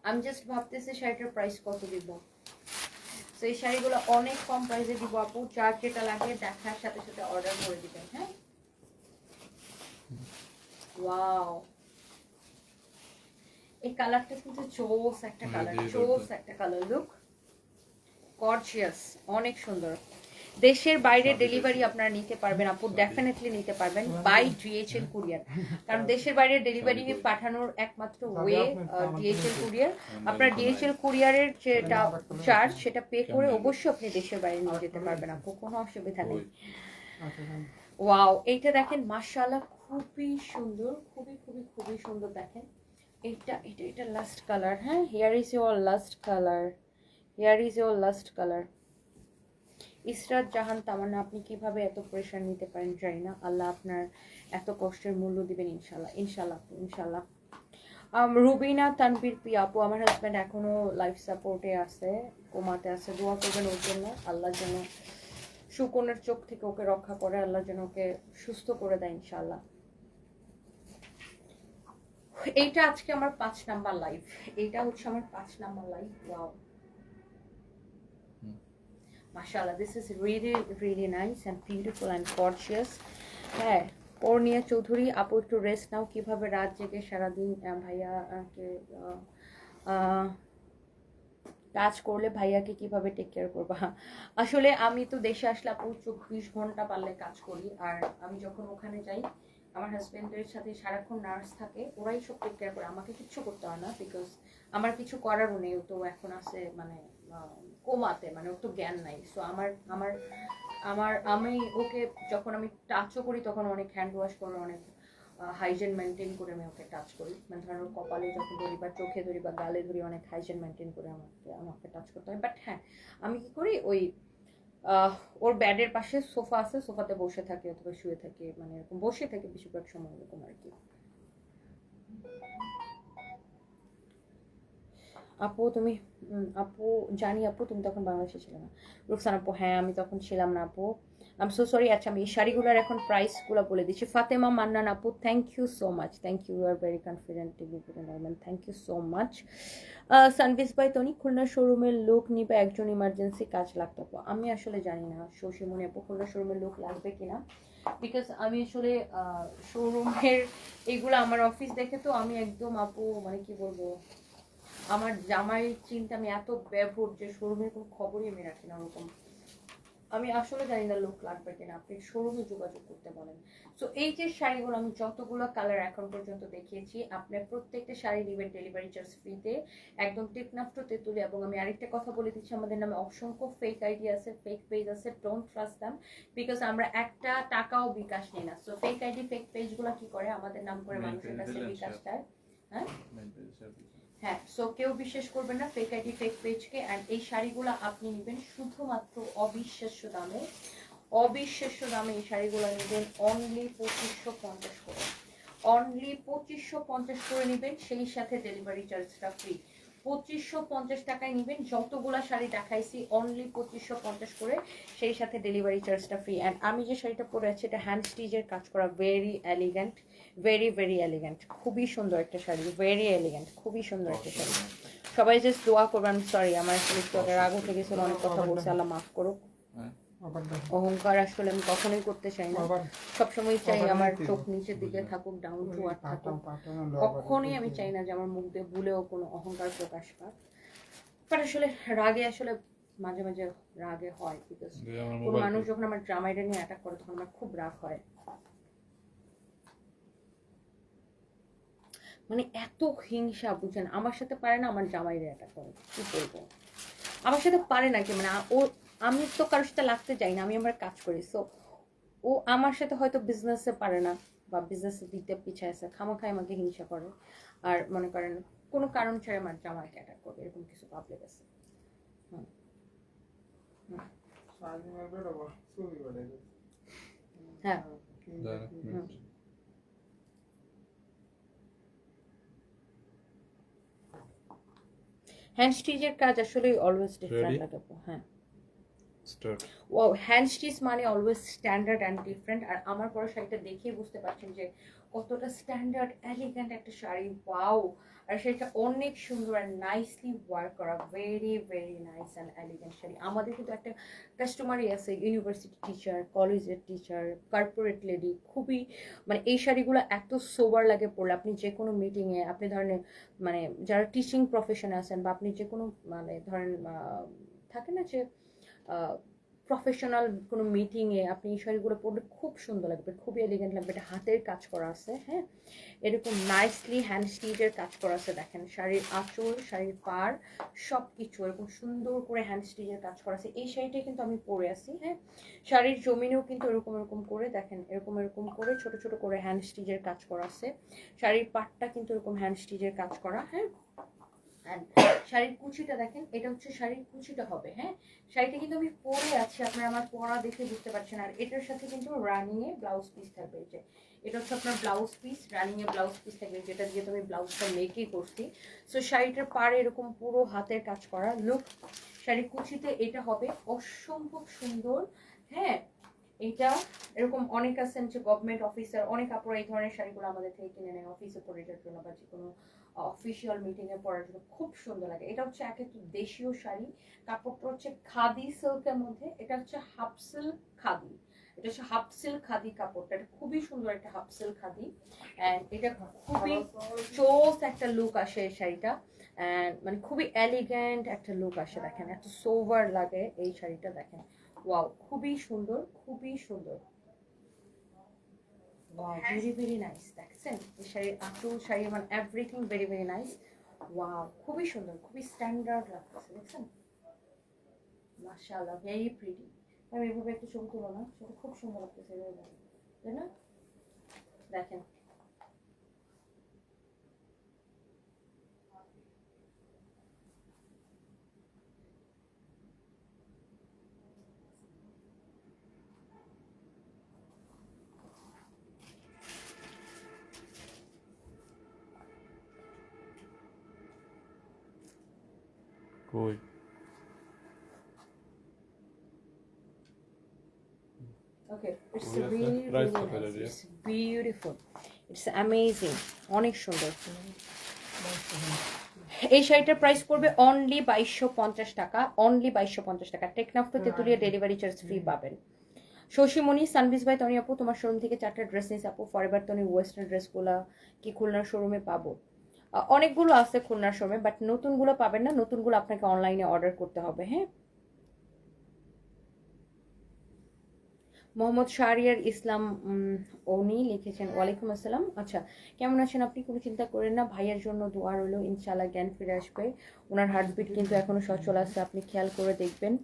আমি জাস্ট ভাবতেছি শাড়িটার প্রাইস কত দিব। তো এই শাড়িগুলো অনেক কম প্রাইসে দিব আপু, যার যেটা লাগে দেখার সাথে সাথে অর্ডার করে দিবেন। হ্যাঁ, ওয়াও, এই কালারটা কিন্তু জোস একটা কালার, জোস একটা কালার, লুক গর্জিয়াস, অনেক সুন্দর। দেশের বাইরে ডেলিভারি আপনারা নিতে পারবেন আপু, ডেফিনেটলি নিতে পারবেন বাই ডিএচএল কুরিয়ার, কারণ দেশের বাইরে ডেলিভারি পাঠানোর একমাত্র ওয়ে ডিএচএল কুরিয়ার। আপনার ডিএচএল কুরিয়ারের যেটা চার্জ সেটা পে করে অবশ্যই আপনি দেশের বাইরে নিয়ে যেতে পারবেন আপু, কোনো অসুবিধা নেই। ওয়াও, এইটা দেখেন মাশাআল্লাহ, খুবই সুন্দর, খুবই খুবই খুবই সুন্দর। দেখেন এটা লাস্ট কালার। হ্যাঁ, here is your last colour, here is your last colour. Israt Jahan Tamanna, আপনি কিভাবে এত প্রেশার নিতে পারেন জানি না। আল্লাহ আপনার এত কষ্টের মূল্য দিবেন ইনশাল্লাহ, ইনশাল্লাহ আপু, ইনশাল্লাহ। রুবিনা তানভীর পি আপু, আমার হাজব্যান্ড এখনো লাইফ সাপোর্টে আছে, কোমাতে আছে, দোয়া করবেন ওর জন্য, আল্লাহ যেন শুকনের চোখ থেকে ওকে রক্ষা করে, আল্লাহ যেন ওকে সুস্থ করে দেয় ইনশাল্লাহ। এইটা আজকে আমার 5 নাম্বার লাইভ, এইটা হচ্ছে আমার 5 নাম্বার লাইভ। ওয়াও, মাশাআল্লাহ, this is really really nice and beautiful and gorgeous. হ্যাঁ, পূর্ণিয়া চৌধুরী আপু, একটু রেস্ট নাও, কিভাবে রাত জেগে সারাদিন ভাইয়া কে কাজ করলে ভাইয়াকে কিভাবে টেক কেয়ার করবা? আসলে আমি তো দেশে আসলে আপু 24 ঘন্টা পারলে কাজ করি, আর আমি যখন ওখানে যাই আমার হাজবেন্ডের সাথে সারাক্ষণ নার্স থাকে, ওরাই সব টেক কেয়ার করে, আমাকে কিচ্ছু করতে হয় না, বিকজ আমার কিছু করারও নেই, ও তো এখন আছে মানে কোমাতে, মানে ওর তো জ্ঞান নাই। সো আমার আমার আমার আমি ওকে যখন আমি টাচও করি তখন অনেক হ্যান্ড ওয়াশ করে, অনেক হাইজেন মেনটেন করে আমি ওকে টাচ করি, মানে ধরুন কপালে যখন ধরি বা চোখে ধরি বা গালে ধরি, অনেক হাইজেন মেনটেন করে আমাকে টাচ করতে হয়। বাট হ্যাঁ, আমি কি করি, ওই ওর ব্যাডের পাশে সোফা আছে, সোফাতে বসে থাকে অথবা শুয়ে থাকে, মানে এরকম বসে থাকে বেশিরভাগ সময়, এরকম আর কি। আপু তুমি আপু জানি আপু তুমি তখন বাংলাদেশে ছিলে না। রুকসান আপু, হ্যাঁ আমি তখন ছিলাম না আপু, আই এম সো সরি। আচ্ছা, আমি এই শাড়িগুলোর এখন প্রাইসগুলো বলে দিচ্ছি। ফাতেমা মান্নান আপু, thank you so much, thank you, you are very confident, thank you so much. সানভিস ভাই তনি, খুলনা শোরুমের লোক নিবে, একজন ইমার্জেন্সি কাজ লাগতো আপু। আমি আসলে জানি না শশীমণি আপু খুলনা শোরুমের লোক লাগবে কিনা, বিকজ আমি আসলে শোরুমের এইগুলো আমার অফিস দেখে তো আমি একদম আপু মানে কি বলবো, আমার জামাই চিন্তা আমি এত ব্যবহার যে শোরুমের কোনো খবরই আমি রাখি না ওরকম। আমি আসলে জানি না লোক লাগবে কিনা, আপনি শোরুমে যোগাযোগ করতে বলেন। সো এই যে শাড়িগুলো আমি যতগুলো কালার এখন পর্যন্ত দেখিয়েছি, আপনার প্রত্যেকটা শাড়ি নেবেন ডেলিভারি চার্জ ফ্রিতে, একদম টিকনাফ্ট তেঁতুলে। এবং আমি আরেকটা কথা বলে দিচ্ছি, আমাদের নামে অসংখ্য ফেক আইডি আছে, ফেক পেজ আছে, ডোন্ট ট্রাস্ট দেম, বিকজ আমরা একটা টাকাও বিকাশ নিই না। সো ফেক আইডি ফেক পেজগুলো কি করে, আমাদের নাম করে মানুষের কাছে বিকাশ দেয়। হ্যাঁ হ্যাঁ, সো কেউ বিশ্বাস করবেন না ফেক আইডি ফেক পেজকে। অ্যান্ড এই শাড়িগুলো আপনি নেবেন শুধুমাত্র অবিশ্বাস্য দামে, অবিশ্বাস্য দামে এই শাড়িগুলো নেবেন অনলি 2550 করে, অনলি 2550 করে নেবেন, সেই সাথে ডেলিভারি চার্জটা ফ্রি। 2550 টাকায় নেবেন, যতগুলা শাড়ি দেখাইছি অনলি 2550 করে, সেই সাথে ডেলিভারি চার্জটা ফ্রি। অ্যান্ড আমি যে শাড়িটা পরে আছি এটা হ্যান্ড স্টিচের কাজ করা, very elegant, very very elegant, খুবই সুন্দর একটা শাড়ি, ভেরি এলিগেন্ট, খুবই সুন্দর একটা শাড়ি। সবাই জাস্ট দোয়া করবেন। সরি, আমার আসলে একটু রাগ উঠে গেছিল, অনেক কথা বলছে, আল্লাহ মাফ করুক। অহংকার আসলে আমি কখনোই করতে চাই না, সবসময় চাই আমার চোখ নিচের দিকে থাকুক, ডাউন টু আর্থ থাকুক, কখনোই আমি চাই না যে আমার মুখ দিয়ে ভুলেও কোনো অহংকার প্রকাশ পাক। বাট আসলে রাগে আসলে মাঝে মাঝে রাগে হয়, বিকজ কোনো মানুষ যখন আমার জামাইটা নিয়ে অ্যাটাক করে তখন আমার খুব রাগ হয়, মানে এত হিংসা, বুঝেন, আমার সাথে পারে না, আমার জামাইরে অ্যাটাক করে, কি বলবো, আমার সাথে পারে না কি, মানে ও, আমি তো কারোর সাথে লাগতে চাই না, আমি আমার কাজ করি। সো ও আমার সাথে হয়তো বিজনেসে পারে না বা বিজনেসে দিতে পিছিয়ে আছে, খামাখাই আমাকে হিংসা করে, আর মনে করেন কোনো কারণ ছাড়া আমার জামাইকে অ্যাটাক করবে, এরকম কিছু পাবলিক আছে। হ্যাঁ হ্যান্ড স্টিচের কাজ আসলে অলওয়েজ ডিফারেন্ট লাগে। হ্যাঁ, ও হ্যান্ড স্টিচ মানে অলওয়েজ স্ট্যান্ডার্ড অ্যান্ড ডিফারেন্ট। আর আমার পরা শাড়িটা দেখেই বুঝতে পারছেন যে কতটা স্ট্যান্ডার্ড এলিগেন্ট একটা শাড়ি, ওয়াও। আর সেটা অনেক সুন্দর আর নাইসলি ওয়ার্ক করা, very very nice and elegant sari. আমাদের কিন্তু একটা কাস্টমারই আছে, ইউনিভার্সিটি টিচার, কলেজের টিচার, কর্পোরেট লেডি, খুবই মানে এই শাড়িগুলো এত সোবার লাগে পরলে, আপনি যে কোনো মিটিংয়ে, আপনি ধরেন মানে যারা টিচিং প্রফেশনে আছেন, বা আপনি যে কোনো মানে ধরেন থাকে না যে প্রফেশনাল কোনো মিটিংয়ে আপনি এই শাড়িগুলো পরলে খুব সুন্দর লাগবে, খুবই এলিগেন্ট লাগবে। এটা হাতের কাজ করা আছে, হ্যাঁ, এরকম নাইসলি হ্যান্ড স্টিচের কাজ করা আছে, দেখেন শাড়ির আঁচল, শাড়ির পাড়, সব কিছু এরকম সুন্দর করে হ্যান্ড স্টিচের কাজ করা আছে। এই শাড়িটাই কিন্তু আমি পরে আছি, হ্যাঁ, শাড়ির জমিনেও কিন্তু এরকম এরকম করে দেখেন, এরকম এরকম করে ছোট ছোট করে হ্যান্ড স্টিচের কাজ করা আছে, শাড়ির পাড়টা কিন্তু এরকম হ্যান্ড স্টিচের কাজ করা, হ্যাঁ। And শাড়ির কুচিটা দেখেন, এটা হচ্ছে শাড়ির কুচিটা হবে। হ্যাঁ, শাড়িটা কিন্তু আমি পরে আছি, আপনারা আমার পরা দেখে বুঝতে পারছেন। আর এটার সাথে কিন্তু রানিং এ ব্লাউজ পিস থাকবে। এই যে এটা হচ্ছে আপনার ব্লাউজ পিস, রানিং এ ব্লাউজ পিস থাকবে, যেটা দিয়ে তুমি ব্লাউজটা মেকই করছি। সো শাড়িটার পাড়ে এরকম পুরো হাতের কাজ করা লুক। শাড়ির কুচিতে এটা হবে অসম্ভব সুন্দর। হ্যাঁ, এটা এরকম অনেক আছেন যে গভর্নমেন্ট অফিসার, অনেক আপুরা এই ধরনের শাড়িগুলো আমাদের থেকে কিনে নেয় অফিসে পরে যাওয়ার জন্য বা যে কোনো অফিসিয়াল মিটিং এ পরার জন্য, খুব সুন্দর লাগে। এটা হচ্ছে একে তো দেশীয় শাড়ি, কাপড়টা হচ্ছে খাদি সিল্কের মধ্যে, এটা হচ্ছে হাফ সিল্ক খাদি, এটা হচ্ছে হাফ সিল্ক খাদি কাপড়টা, এটা খুবই সুন্দর একটা হাফ সিল্ক খাদি। এন্ড এটা খুবই চোস একটা লুক আসে এই শাড়িটা, এন্ড মানে খুবই এলিগেন্ট একটা লুক আসে। দেখেন এত সোভার লাগে এই শাড়িটা, দেখেন ওয়াও, খুবই সুন্দর, খুবই সুন্দর। Wow, very very nice. দেখছেন এই শাড়ির আঁচল, শাড়ি মানে everything very very nice. Wow, খুবই সুন্দর, খুবই স্ট্যান্ডার্ড লাগতেছে। দেখছেন, মাশাআল্লাহ, ভেরি প্রিটি। আমি এভাবে একটু ছবি তুলো না, সেটা খুব সুন্দর লাগতেছে এভাবে, তাই না? দেখেন কই Okay, it's Oh, yes, really, sir. Rice really cooker nice. area. It's beautiful. It's amazing. অনেক সুন্দর। এই শাড়িটার প্রাইস পড়বে অনলি 2250 টাকা, অনলি 2250 টাকা। টেকনাফ তো তেতুলিয়া ডেলিভারি চার্জ ফ্রি পাবেন। শশীমণি, সানবিজ ভাই, তনি আপু, তোমার শোরুম থেকে 4টা ড্রেস নিয়েছি আপু। ফরএভার তনি ওয়েস্টার্ন ড্রেসগুলা কি খুলনার শোরুমে পাবো? অনেকগুলো আছে খুলনার শোরুমে, বাট নতুনগুলো পাবেন না, নতুনগুলো আপনাকে অনলাইনে অর্ডার করতে হবে। হ্যাঁ, মোহাম্মদ শাহরিয়ার ইসলাম উনি লিখেছেন, ওয়ালাইকুম আসসালাম। আচ্ছা, কেমন আছেন আপনি? কোনো চিন্তা করেন না, ভাইয়ের জন্য দোয়া রইল, ইনশাআল্লাহ জ্ঞান ফিরে আসবে। ওনার হার্টবিট কিন্তু এখনো সচল আছে, আপনি খেয়াল করে দেখবেন।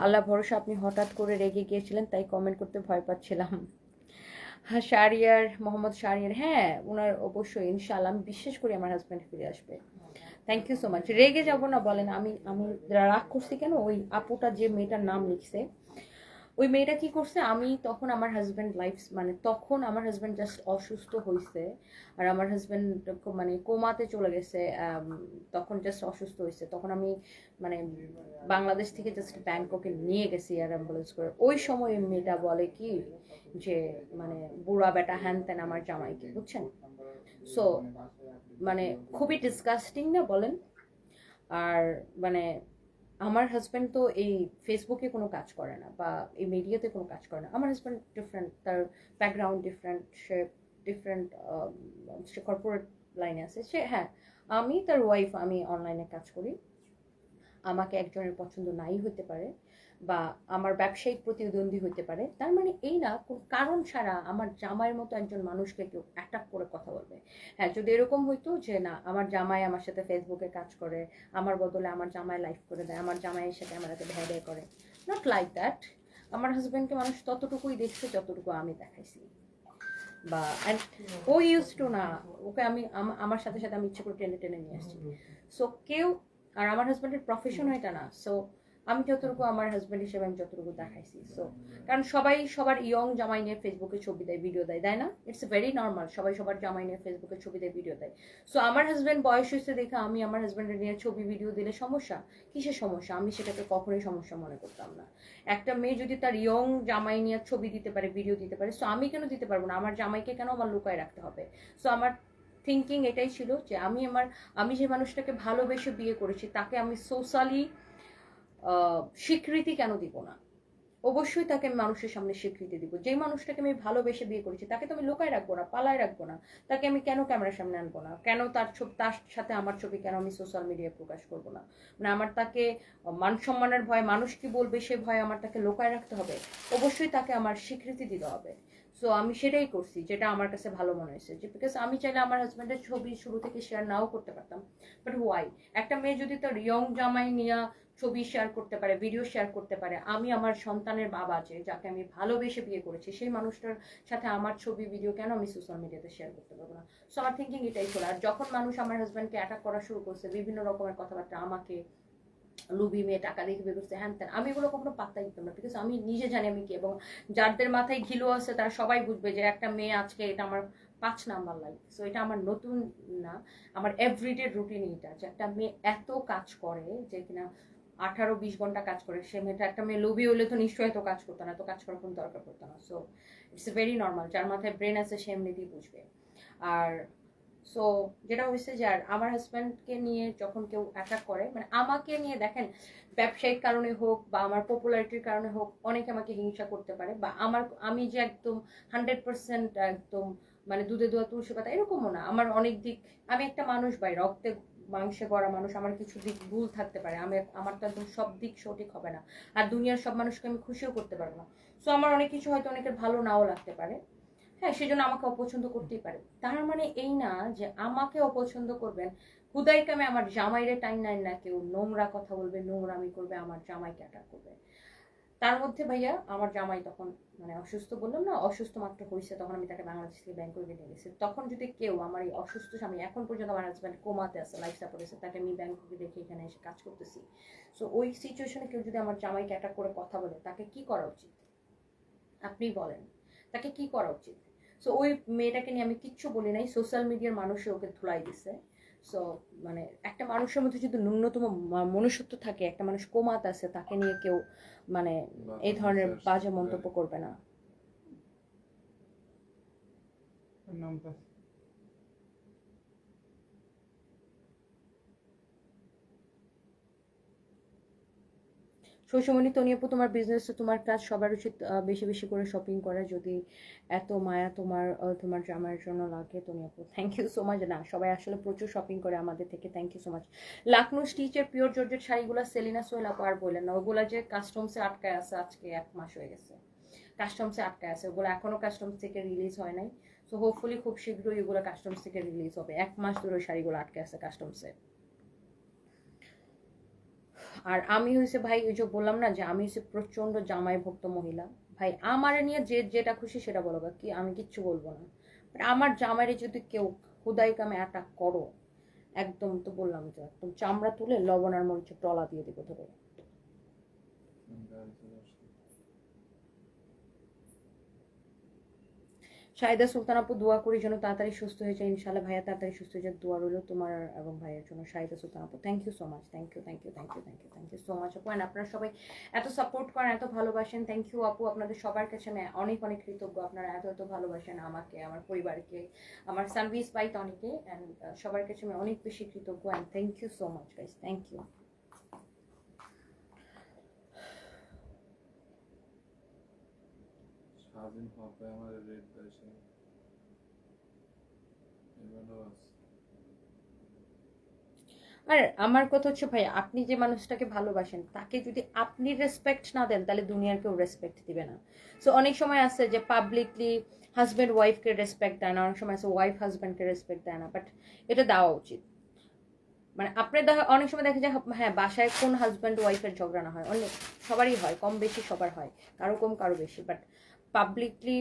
আল্লাহ ভরসা। আপনি হঠাৎ করে রেগে গিয়েছিলেন, তাই কমেন্ট করতে ভয় পাচ্ছিলাম। হ্যাঁ, শাহরিয়ার, মোহাম্মদ শাহরিয়ার, হ্যাঁ ওনার অবশ্যই ইনশাআল্লাহ, আমি বিশ্বাস করি আমার হাজব্যান্ড ফিরে আসবে। Thank you so much. রেগে যাব না বলেন, আমি আমি রাগ করছি কেন? ওই আপুটা যে মেয়েটার নাম লিখছে, ওই মেয়েটা কি করছে, আমি তখন আমার হাজব্যান্ড লাইফ মানে তখন আমার হাজব্যান্ড জাস্ট অসুস্থ হয়েছে, আর আমার হাজব্যান্ড মানে কোমাতে চলে গেছে। তখন জাস্ট অসুস্থ হয়েছে, তখন আমি মানে বাংলাদেশ থেকে জাস্ট ব্যাংককে নিয়ে গেছি আর অ্যাম্বুলেন্স করে। ওই সময় ওই মেয়েটা বলে কি যে মানে বুড়া বেটা হ্যান ত্যান আমার জামাইকে, বুঝছেন? সো মানে খুবই ডিসগাস্টিং না বলেন? আর মানে আমার হাজব্যান্ড তো এই ফেসবুকে কোনো কাজ করে না বা এই মিডিয়াতে কোনো কাজ করে না। আমার হাজব্যান্ড ডিফারেন্ট, তার ব্যাকগ্রাউন্ড ডিফারেন্ট, সে ডিফারেন্ট, সে কর্পোরেট লাইনে আছে। সে, হ্যাঁ, আমি তার ওয়াইফ, আমি অনলাইনে কাজ করি। আমাকে একজনের পছন্দ নাই হতে পারে বা আমার ব্যবসায়িক প্রতিদ্বন্দ্বী হতে পারে, তার মানে এই না কোনো কারণ ছাড়া আমার জামাইয়ের মতো একজন মানুষকে কেউ অ্যাটাক করে কথা বলবে। হ্যাঁ, যদি এরকম হইতো যে না আমার জামাই আমার সাথে ফেসবুকে কাজ করে, আমার বদলে আমার জামাই লাইভ করে দেয়, আমার জামাইয়ের সাথে আমাকে ভ্যাঁ ভ্যাঁ করে, নট লাইক দ্যাট। আমার হাজব্যান্ডকে মানুষ ততটুকুই দেখছে যতটুকু আমি দেখাইছি। বা ও ইউজ টু না, ওকে আমি আমার সাথে সাথে আমি ইচ্ছে করে টেনে টেনে নিয়ে আসছি। সো কেউ, আর আমার হাজব্যান্ডের প্রফেশন এটা না। সো আমি যতটুকু আমার হাজব্যান্ড হিসেবে আমি যতটুকু দেখাইছি। সো কারণ সবাই সবার ইয়ং জামাই নিয়ে ফেসবুকে ছবি দেয়, ভিডিও দেয়, তাই না? ইটস ভেরি নর্মাল, সবাই সবার জামাই নিয়ে ফেসবুকে ছবি দেয়, ভিডিও দেয়। সো আমার হাজব্যান্ড বয়স হয়েছে দেখে আমি আমার হাজব্যান্ডের নিয়ে ছবি ভিডিও দিলে সমস্যা? কিসের সমস্যা? আমি সেটাকে কখনোই সমস্যা মনে করতাম না। একটা মেয়ে যদি তার ইয়ং জামাই নিয়ে ছবি দিতে পারে, ভিডিও দিতে পারে, সো আমি কেন দিতে পারবো না? আমার জামাইকে কেন আমার লুকায় রাখতে হবে? সো আমার থিঙ্কিং এটাই ছিল যে আমি যে মানুষটাকে ভালোবেসে বিয়ে করেছি তাকে আমি সোশ্যালি স্বীকৃতি কেন দিব না? অবশ্যই তাকে আমি মানুষের সামনে স্বীকৃতি দিব। যেই মানুষটাকে আমি ভালোবেসে বিয়ে করেছি তাকে তো আমি লুকায় রাখবো না, পালায় রাখবো না। তাকে আমি কেন ক্যামেরার সামনে আনবো না? কেন তার ছবি, তার সাথে আমার ছবি কেন আমি সোশ্যাল মিডিয়ায় প্রকাশ করবো না? মানে আমার তাকে মান সম্মানের ভয়, মানুষ কি বলবে সে ভয় আমার তাকে লুকায় রাখতে হবে? অবশ্যই তাকে আমার স্বীকৃতি দিতে হবে। সো আমি সেটাই করছি, যেটা আমার কাছে ভালো মনে হয়েছে। যে বিকজ আমি চাইলে আমার হাজব্যান্ডের ছবি শুরু থেকে শেয়ার নাও করতে পারতাম, বাট ওয়াই? একটা মেয়ে যদি তার ইয়ং জামাই নিয়ে ছবি শেয়ার করতে পারে, ভিডিও শেয়ার করতে পারে। আমি আমার সন্তানের বাবা যাকে আমি ভালোবেসে বিয়ে করেছি, সেই মানুষটার সাথে আমার ছবি ভিডিও কেন আমি সোশ্যাল মিডিয়াতে শেয়ার করতে পারবো না? সো আমার থিঙ্কিং এটাই ছিল। আর যখন মানুষ আমার হাজব্যান্ডকে অ্যাটাক করা শুরু করছে, বিভিন্ন রকমের কথাবার্তা, আমাকে লুবি মেয়ে, টাকা দিয়ে বিয়ে করছে, হ্যান ত্যান, আমি এগুলো কখনো পাত্তাই দিতাম না, বিকজ আমি নিজে জানি আমি কি। এবং যাদের মাথায় ঘিলু আছে তারা সবাই বুঝবে যে একটা মেয়ে আজকে, এটা আমার 5 নাম্বার লাইফ। সো এটা আমার নতুন না, আমার এভরিডে রুটিন এটা, যে একটা মেয়ে এত কাজ করে, যে কিনা 18-20 ঘন্টা কাজ করে। সে মেয়েটা, একটা মেয়ে লোভী হলে তো নিশ্চয়ই এত কাজ করতো না, এত কাজ করার কোনো দরকার পড়তো না। সো ইটস ভেরি নর্মাল, যার মাথায় ব্রেন আছে সে এমনিতেই বুঝবে। আর সো যেটা হয়েছে যে, আর আমার হাজব্যান্ডকে নিয়ে যখন কেউ অ্যাটাক করে, মানে আমাকে নিয়ে, দেখেন ব্যবসায়িক কারণে হোক বা আমার পপুলারিটির কারণে হোক, অনেকে আমাকে হিংসা করতে পারে, বা আমি যে একদম 100% একদম মানে দুধে দোয়া তুলসী পাতা এরকমও না। আমার অনেক দিক, আমি একটা মানুষ ভাই, রক্তে মাংসে গড়া মানুষ, আমার কিছু দিক ভুল থাকতে পারে, আমার তো একদম সব দিক সঠিক হবে না, আর দুনিয়ার সব মানুষকে আমি খুশিও করতে পারবো না। সো আমার অনেক কিছু হয়তো অনেকের ভালো নাও লাগতে পারে, হ্যাঁ, সেজন্য আমাকে অপছন্দ করতেই পারে। তার মানে এই না যে আমাকে অপছন্দ করবেন, হুদাই কামে আমার জামাইরে টাইম নাই না কেউ নোংরা কথা বলবে, নোংরামি করবে, আমার জামাইকে অ্যাটাক করবে। তার মধ্যে ভাইয়া আমার জামাই তখন মানে অসুস্থ, বললাম না অসুস্থ মাত্র হয়েছে, তখন আমি তাকে বাংলাদেশ থেকে ব্যাংককে নিয়ে গেছি। তখন যদি কেউ আমার এই অসুস্থ স্বামী, এখন পর্যন্ত আমার হাজব্যান্ড কোমাতে আছে, লাইফ সাপোর্ট আছে, তাকে আমি ব্যাংককে দেখে এখানে এসে কাজ করতেছি। সো ওই সিচুয়েশনে কেউ যদি আমার জামাইকে অ্যাটাক করে কথা বলে, তাকে কি করা উচিত আপনি বলেন? তাকে কি করা উচিত? সো ওই মেয়েটাকে নিয়ে আমি কিচ্ছু বলি নাই, সোশ্যাল মিডিয়ার মানুষে ওকে ধুলাই দিছে। সো মানে একটা মানুষের মধ্যে যদি ন্যূনতম মনুষ্যত্ব থাকে, একটা মানুষ কোমাতে আছে, তাকে নিয়ে কেউ মানে এই ধরনের বাজে মন্তব্য করবে না। শৈশবনী তনি আপু, তোমার বিজনেস, তোমার কাজ, সবার উচিত বেশি বেশি করে শপিং করা, যদি এত মায়া তোমার তোমার জামাইয়ের জন্য লাগে। তনি আপু, থ্যাংক ইউ সো মাচ। না, সবাই আসলে প্রচুর শপিং করে আমাদের থেকে, thank you so much. Lucknow স্টিচের পিওর জর্জেট শাড়িগুলো সেলিনা সোহেল আপু আর বললেন না, ওগুলা যে কাস্টমসে আটকায় আছে, আজকে 1 মাস হয়ে গেছে কাস্টমসে আটকায় আছে, ওগুলো এখনো কাস্টমস থেকে রিলিজ হয় নাই। সো হোপফুলি খুব শীঘ্রই ওগুলো কাস্টমস থেকে রিলিজ হবে। 1 মাস ধরে ওই শাড়িগুলো আটকে আছে কাস্টমসে। আর আমি হয়েছে ভাই, ওই যে বললাম না যে আমি হচ্ছে প্রচন্ড জামাই ভক্ত মহিলা। ভাই আমার নিয়ে যেটা খুশি সেটা বলো, কি আমি কিচ্ছু বলবো না। But আমার জামাইরে যদি কেউ হুদাই কামে অ্যাটাক করো, একদম তো বললাম যে একদম চামড়া তুলে লবণ আর মরিচের টলা দিয়ে দিব ধরে। শাহিদা সুলতান আপু, দোয়া করি যেন তাড়াতাড়ি সুস্থ হয়ে যায়। ইনশাআল্লাহ ভাইয়া তাড়াতাড়ি সুস্থ হয়ে যায়, দোয়া রইল তোমার এবং ভাইয়ের জন্য। শাহিদা সুলতান আপু, thank you so much, thank you, thank you, thank you, thank you, thank you so much আপু। অ্যান্ড আপনারা সবাই এত সাপোর্ট করেন, এত ভালোবাসেন, থ্যাংক ইউ আপু। আপনাদের সবার কাছে আমি অনেক অনেক কৃতজ্ঞ। আপনারা এত এত ভালোবাসেন আমাকে, আমার পরিবারকে, আমার সার্ভিস পাইতে অনেকে, অ্যান্ড সবার কাছে আমি অনেক বেশি কৃতজ্ঞ। And thank you so much guys, thank you. স্বাধীন হবে আমার রেড দেশে এগুলো আছে। আর আমার কথা হচ্ছে ভাই, আপনি যে মানুষটাকে ভালোবাসেন তাকে যদি আপনি রেসপেক্ট না দেন, তাহলে দুনিয়ার কেউ রেসপেক্ট দিবে না। সো অনেক সময় আছে যে পাবলিকলি হাজব্যান্ড ওয়াইফকে রেসপেক্ট দেয় না, অনেক সময় আছে ওয়াইফ হাজব্যান্ডকে রেসপেক্ট দেয় না, বাট এটা দেওয়া উচিত। মানে আপনার অনেক সময় দেখা যায়, হ্যাঁ বাসায় কোন হাজব্যান্ড ওয়াইফের ঝগড়া না হয়, অনেক সবারই হয়, কম বেশি সবার হয়, কারো কম কারো বেশি, বাট পাবলিকলি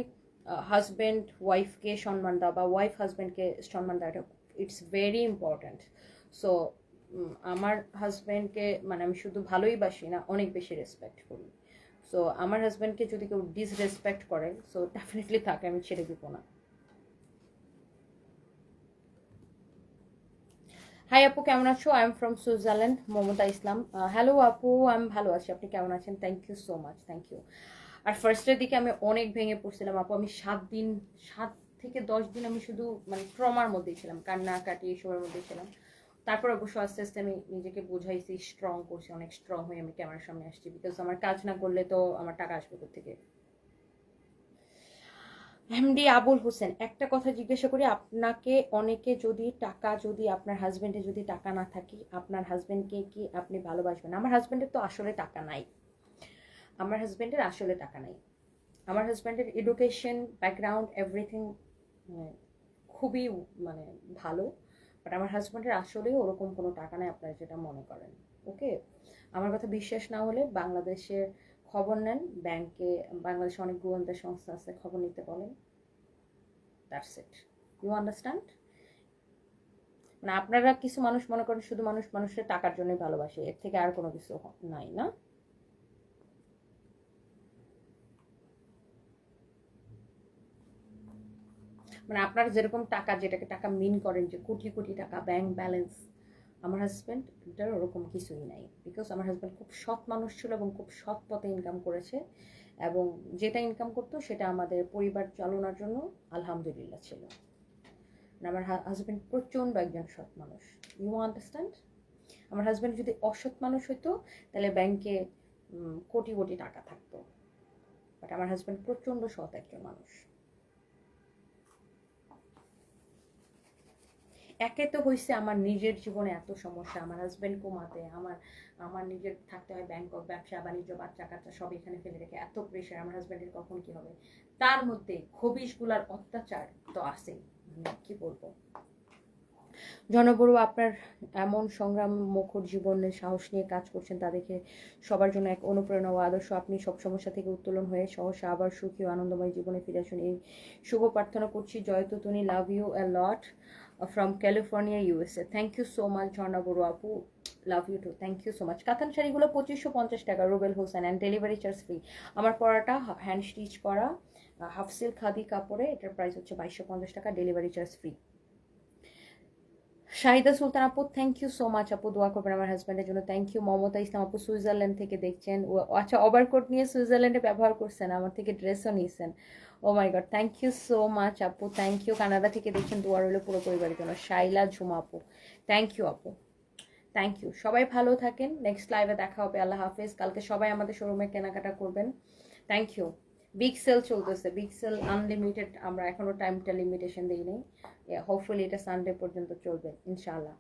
হাজব্যান্ড ওয়াইফকে সম্মান দেওয়া বা ওয়াইফ হাজব্যান্ডকে সম্মান দেওয়া, এটা ইটস ভেরি ইম্পর্ট্যান্ট। সো আমার হাজব্যান্ডকে মানে আমি শুধু ভালোই বাসি না, অনেক বেশি রেসপেক্ট করি। সো আমার হাজব্যান্ডকে যদি কেউ ডিসরেসপেক্ট করে, সো ডেফিনেটলি তাকে আমি ছেড়ে দিব না। হাই আপু, কেমন আছো? I am from Switzerland, Mamata Islam. Hello আপু, আমি ভালো আছি, আপনি কেমন আছেন? Thank you so much, thank you. আর ফার্স্টের দিকে আমি অনেক ভেঙে পড়ছিলাম আপু, আমি 7 দিন, 7 থেকে 10 দিন আমি শুধু মানে ট্রমার মধ্যেই ছিলাম, কান্নাকাটি এসবের মধ্যেই ছিলাম। তারপর অবশ্য আস্তে আস্তে আমি নিজেকে বোঝাইছি, স্ট্রং করছি, অনেক স্ট্রং হয়ে আমি ক্যামেরার সামনে আসছি, বিকজ আমার কাজ না করলে তো আমার টাকা আসবে কোথেকে। এমডি আবুল হোসেন, একটা কথা জিজ্ঞাসা করি আপনাকে, অনেকে যদি টাকা, যদি আপনার হাজবেন্ডের যদি টাকা না থাকে, আপনার হাজবেন্ডকে কি আপনি ভালোবাসবেন? আমার হাজবেন্ডের তো আসলে টাকা নাই, আমার হাজবেন্ডের আসলে টাকা নাই। আমার হাজব্যান্ডের এডুকেশন, ব্যাকগ্রাউন্ড, এভরিথিং খুবই মানে ভালো, বাট আমার হাজব্যান্ডের আসলেই ওরকম কোনো টাকা নেই আপনারা যেটা মনে করেন। ওকে, আমার কথা বিশ্বাস না হলে বাংলাদেশের খবর নেন, ব্যাংকে বাংলাদেশে অনেক গোয়েন্দা সংস্থা আছে, খবর নিতে বলেন। That's it, you understand? মানে আপনারা কিছু মানুষ মনে করেন শুধু মানুষ মানুষের টাকার জন্যই ভালোবাসে, এর থেকে আর কোনো কিছু নাই, না? মানে আপনারা যেরকম টাকা, যেটাকে টাকা মিন করেন, যে কোটি কোটি টাকা ব্যাংক ব্যালেন্স, আমার হাজব্যান্ড এটার ওরকম কিছুই নাই। বিকজ আমার হাজব্যান্ড খুব সৎ মানুষ ছিল এবং খুব সৎ পথে ইনকাম করেছে, এবং যেটা ইনকাম করতো সেটা আমাদের পরিবার চালানোর জন্য আলহামদুলিল্লাহ ছিল। আমার হাজব্যান্ড প্রচণ্ড একজন সৎ মানুষ, ইউ আন্ডারস্ট্যান্ড? আমার হাজব্যান্ড যদি অসৎ মানুষ হতো তাহলে ব্যাংকে কোটি কোটি টাকা থাকতো, বাট আমার হাজব্যান্ড প্রচণ্ড সৎ একজন মানুষ। একে তো হয়েছে আমার নিজের জীবনে এত সমস্যা, আমার হাজব্যান্ড কমাতে, আমার নিজের থাকতে হয় ব্যাংকক, ব্যবসা বাণিজ্য, বাচ্চা কাচ্চা সব এখানে ফেলে রেখে, এত প্রেশার, আমার হাজব্যান্ডের কখন কি হবে, তার মধ্যে খবিশগুলার অত্যাচার তো আছেই, কি বলবো। জনবড়ু, আপনার এমন সংগ্রাম মুখর জীবনের সাহস নিয়ে কাজ করছেন, তা দেখে সবার জন্য এক অনুপ্রেরণা ও আদর্শ। আপনি সব সমস্যা থেকে উত্তোলন হয়ে সহসা আবার সুখী ও আনন্দময় জীবনে ফিরে আসুন, এই শুভ প্রার্থনা করছি। জয়তুতনি, love you a lot from California, USA. Thank you so much Jharna Baru আপু, love you too, thank you so much. Katan শাড়িগুলো 2550 টাকা, Rubel Hossain, and delivery charge free. আমার পরাটা হ্যান্ড স্টিচ করা হাফ সিল্ক খাদি কাপড়ে, এটার প্রাইস হচ্ছে 2250 টাকা, delivery charge free. Shahida Sultan আপু, থ্যাংক ইউ সো মাচ আপু, দোয়া করবেন আমার হাজব্যান্ডের জন্য। Thank you. মমতা ইসলাম আপু, সুইজারল্যান্ড থেকে দেখছেন। ও আচ্ছা, ওভারকোট নিয়ে সুইজারল্যান্ডে ব্যবহার করছেন, আমার থেকে ড্রেসও নিয়েছেন। Oh my god, thank you so much আপু, থ্যাংক ইউ। কানাডা থেকে দেখছেন, দোয়া রইল পুরো পরিবারের জন্য। শাইলা ঝুমা আপু, থ্যাংক ইউ আপু, থ্যাংক ইউ। সবাই ভালো থাকেন, নেক্সট লাইভে দেখা হবে। আল্লাহ হাফেজ। কালকে সবাই আমাদের শোরুমে কেনাকাটা করবেন। Thank you. বিগ সেল চলতেছে, বিগ সেল আনলিমিটেড, আমরা এখনো টাইমটা লিমিটেশন দিই নেই, হোপফুলি এটা সানডে পর্যন্ত চলবে ইনশাআল্লাহ।